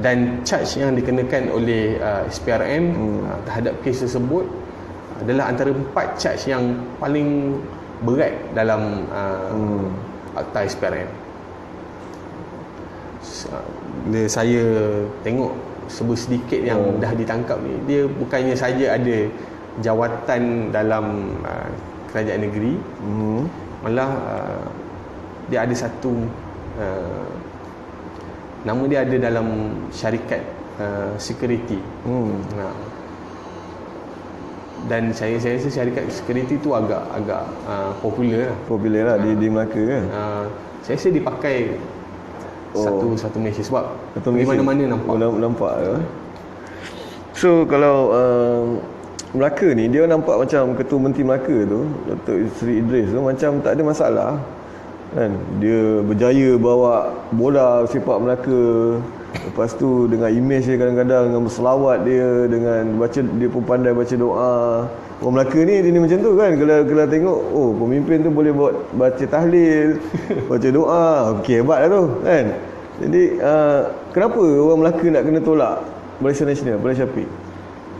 Dan charge yang dikenakan oleh SPRM terhadap kes tersebut adalah antara 4 charge yang paling berat dalam akta SPRM. Bila saya tengok sedikit yang dah ditangkap ni, dia bukannya saja ada jawatan dalam kerajaan negeri, malah dia ada satu nama dia ada dalam syarikat security. Dan saya rasa syarikat security tu agak popular lah. Popular lah di Melaka kan. Saya rasa dipakai satu Malaysia sebab di Malaysia. mana-mana nampak. Nampak So kalau Melaka ni dia nampak macam Ketua Menteri Melaka tu, Datuk Seri Idris tu, macam tak ada masalah kan. Dia berjaya bawa bola sepak Melaka. Lepas tu dengan image dia kadang-kadang, dengan berselawat dia, dengan baca, dia pun pandai baca doa. Orang Melaka ni dia ni macam tu kan. Kalau tengok, oh pemimpin tu boleh buat baca tahlil, baca doa, okey, hebat lah tu kan. Jadi kenapa orang Melaka nak kena tolak Barisan Nasional, Barisan Syafiq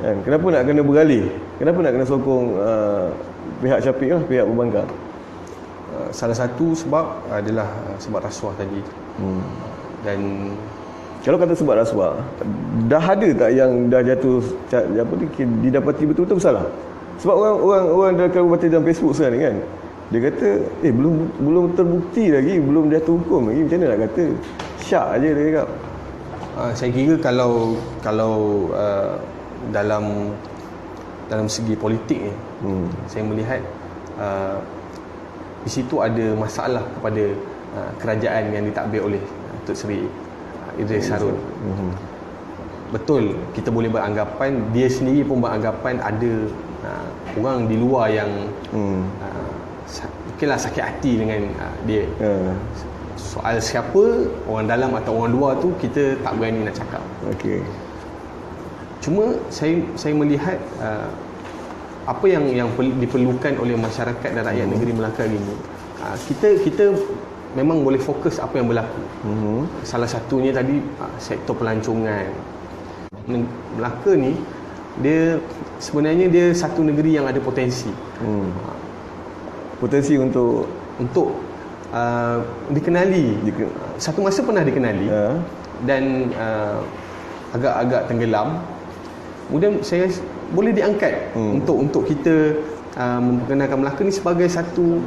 kan? Kenapa nak kena beralih? Kenapa nak kena sokong pihak Syafiq lah, pihak pembangkang? Salah satu sebab adalah sebab rasuah tadi. Dan kalau kata sebab rasuah, dah ada tak yang dah jatuh apa ni, didapati betul-betul bersalah? Sebab orang dah akan baca dalam Facebook sekarang ni kan. Dia kata belum terbukti lagi, belum jatuh hukum lagi. Macam mana nak kata? Syak aje dia cakap. Saya kira kalau dalam segi politik ni, saya melihat di situ ada masalah kepada kerajaan yang ditadbir oleh Datuk Seri Idris Harun. Betul, kita boleh beranggapan, dia sendiri pun beranggapan ada orang di luar yang mungkinlah sakit hati dengan dia. Soal siapa, orang dalam atau orang luar tu kita tak berani nak cakap. Okey. Cuma saya melihat apa yang diperlukan oleh masyarakat dan rakyat negeri Melaka hari ini. Kita memang boleh fokus apa yang berlaku. Salah satunya tadi sektor pelancongan. Melaka ni sebenarnya dia satu negeri yang ada potensi. Potensi untuk dikenali. Satu masa pernah dikenali dan agak-agak tenggelam. Kemudian saya boleh diangkat untuk kita memperkenalkan Melaka ni sebagai satu,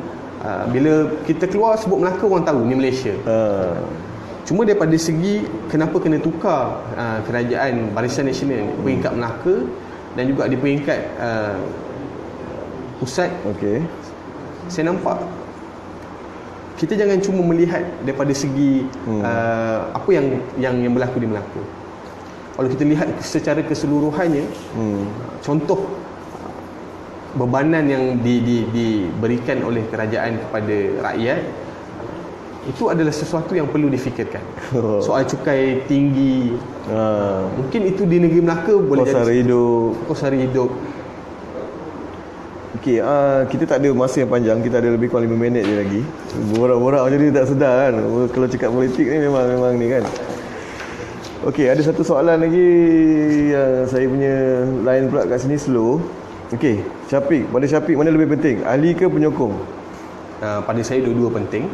bila kita keluar sebut Melaka, orang tahu ni Malaysia. Cuma daripada segi kenapa kena tukar kerajaan Barisan Nasional ni, peringkat Melaka dan juga di peringkat pusat. Saya nampak kita jangan cuma melihat daripada segi apa yang berlaku di Melaka. Kalau kita lihat secara keseluruhannya, contoh bebanan yang diberikan oleh kerajaan kepada rakyat, itu adalah sesuatu yang perlu difikirkan. Soal cukai tinggi, mungkin itu di negeri Melaka boleh jadi kos sara hidup. Okey, kita tak ada masa yang panjang, kita ada lebih kurang 5 minit je lagi. Borak-borak macam ni tak sedar kan. Kalau cakap politik ni memang ni kan. Okey, ada satu soalan lagi yang saya punya line pula kat sini slow. Okey, Syafiq, pada Syafiq mana lebih penting, ahli ke penyokong? Pada saya dua-dua penting.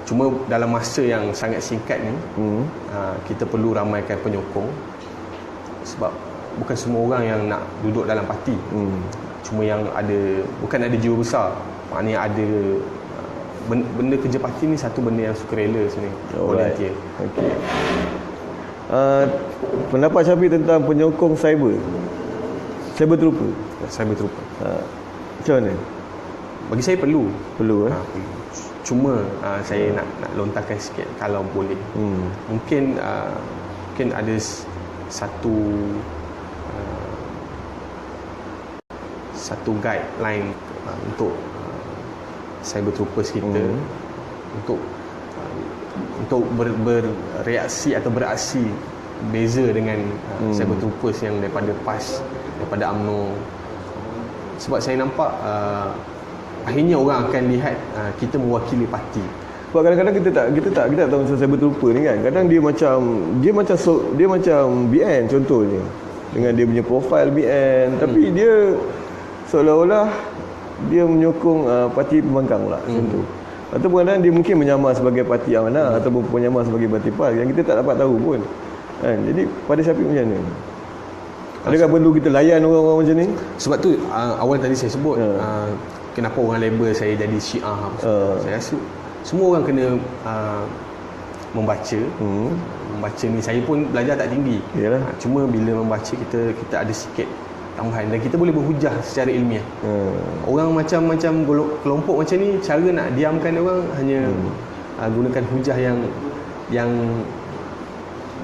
Cuma dalam masa yang sangat singkat ni, kita perlu ramaikan penyokong. Sebab bukan semua orang yang nak duduk dalam parti. Cuma yang bukan ada jiwa besar. Maknanya ada benda kerja parti ni satu benda yang sukarela sebenarnya. Volunteer. Okey. Pendapat Syafiq tentang penyokong cyber trooper. Macam mana? Bagi saya perlu. Perlu. Cuma saya nak lontarkan sikit kalau boleh. Mungkin ada satu guideline untuk cyber troopers kita untuk bereaksi atau beraksi beza dengan cyber troopers yang daripada PAS, daripada UMNO. Sebab saya nampak akhirnya orang akan lihat kita mewakili parti. Sebab kadang-kadang kita tak tahu macam cyber trooper ni kan. Kadang dia macam BN contohnya. Dengan dia punya profil BN, tapi dia seolah-olah dia menyokong parti pembangkang pula macam tu. Ataupun kadang dia mungkin menyamar sebagai parti amanah ataupun menyamar sebagai parti PAS yang kita tak dapat tahu pun kan. Jadi pada Syafiq macam mana? Adakah perlu kita layan orang-orang macam ni? Sebab tu awal tadi saya sebut kenapa orang label saya jadi Syiah. Saya rasa semua orang kena membaca. Membaca ni saya pun belajar tak tinggi. Cuma bila membaca kita ada sikit tambahan dan kita boleh berhujah secara ilmiah. Orang macam-macam kelompok macam ni, cara nak diamkan orang hanya gunakan hujah yang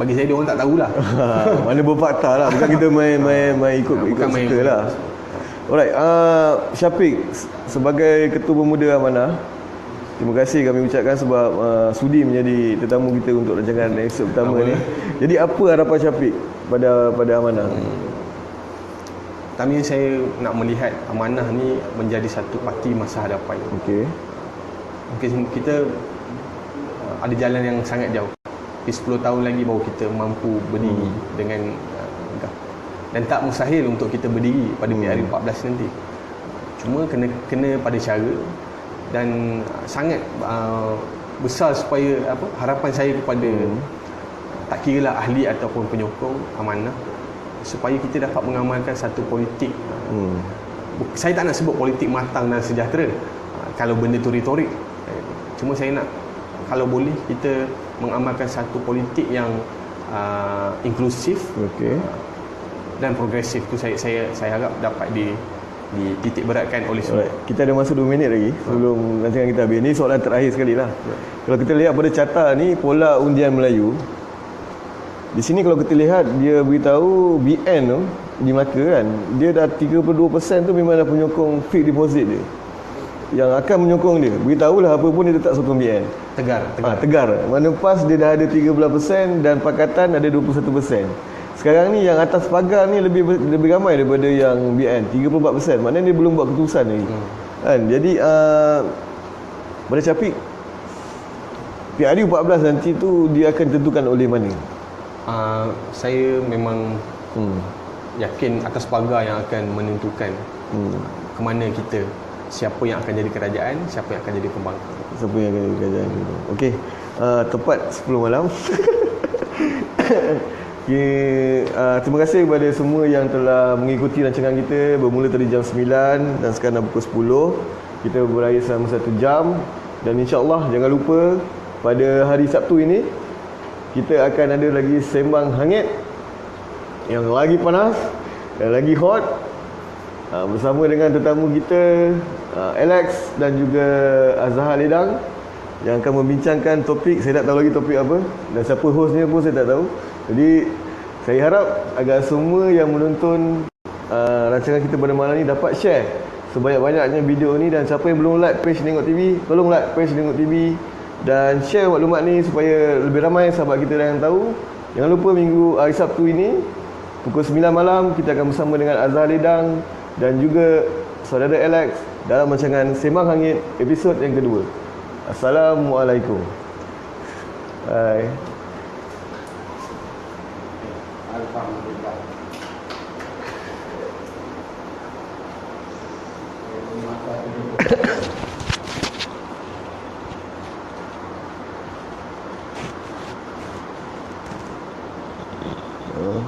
bagi saya dia orang tak tahulah. Mana berfakta lah, bukan kita main ikut suka lah. Alright, Syafiq sebagai Ketua Pemuda Amanah, terima kasih kami ucapkan sebab sudi menjadi tetamu kita untuk rancangan episod pertama ni. Jadi apa harapan Syafiq pada Amanah? Pertama saya nak melihat Amanah ni menjadi satu parti masa hadapan. Okey. Mungkin kita ada jalan yang sangat jauh. Di 10 tahun lagi baru kita mampu berdiri dengan megah. Dan tak mustahil untuk kita berdiri pada PRU 14 nanti. Cuma kena pada cara dan sangat besar supaya harapan saya kepada tak kiralah ahli ataupun penyokong Amanah, supaya kita dapat mengamalkan satu politik. Saya tak nak sebut politik matang dan sejahtera kalau benda tu retorik. Cuma saya nak, kalau boleh kita mengamalkan satu politik yang inklusif, dan progresif. Tu saya harap dapat dititik beratkan oleh semua. Kita ada masa 2 minit lagi sebelum rancangan kita habis. Ini soalan terakhir sekali lah. Kalau kita lihat pada carta ni, pola undian Melayu, di sini kalau kita lihat dia beritahu BN tu di Melaka kan, dia dah 32% tu memang dah penyokong fixed deposit dia yang akan menyokong dia. Beritahulah apa pun dia tetap sokong BN. Tegar. Mana pas dia dah ada 13% dan pakatan ada 21%. Sekarang ni yang atas pagar ni lebih ramai daripada yang BN, 34%. Maknanya dia belum buat keputusan lagi. Kan? Jadi pada Syafiq, PRU 14 nanti tu dia akan tentukan oleh mana? Saya memang yakin atas pagar yang akan menentukan ke mana kita, siapa yang akan jadi kerajaan, siapa yang akan jadi pembangkang. Siapa yang akan jadi kerajaan. Okey. Tepat 10 malam. Terima kasih kepada semua yang telah mengikuti rancangan kita bermula tadi jam 9 dan sekarang dah pukul 10. Kita beraya selama 1 jam dan insya-Allah jangan lupa pada hari Sabtu ini kita akan ada lagi sembang hangit yang lagi panas dan lagi hot bersama dengan tetamu kita Alex dan juga Azhar Ledang yang akan membincangkan topik. Saya tak tahu lagi topik apa dan siapa hostnya pun saya tak tahu. Jadi saya harap agar semua yang menonton rancangan kita pada malam ni dapat share sebanyak-banyaknya video ni, dan siapa yang belum like page Nengok TV, tolong like page Nengok TV dan share maklumat ni supaya lebih ramai sahabat kita yang tahu. Jangan lupa hari Sabtu ini pukul 9 malam kita akan bersama dengan Azhar Ledang dan juga saudara Alex dalam rancangan Sembang Hangit episod yang kedua. Assalamualaikum. Bye. Alhamdulillah. Oh.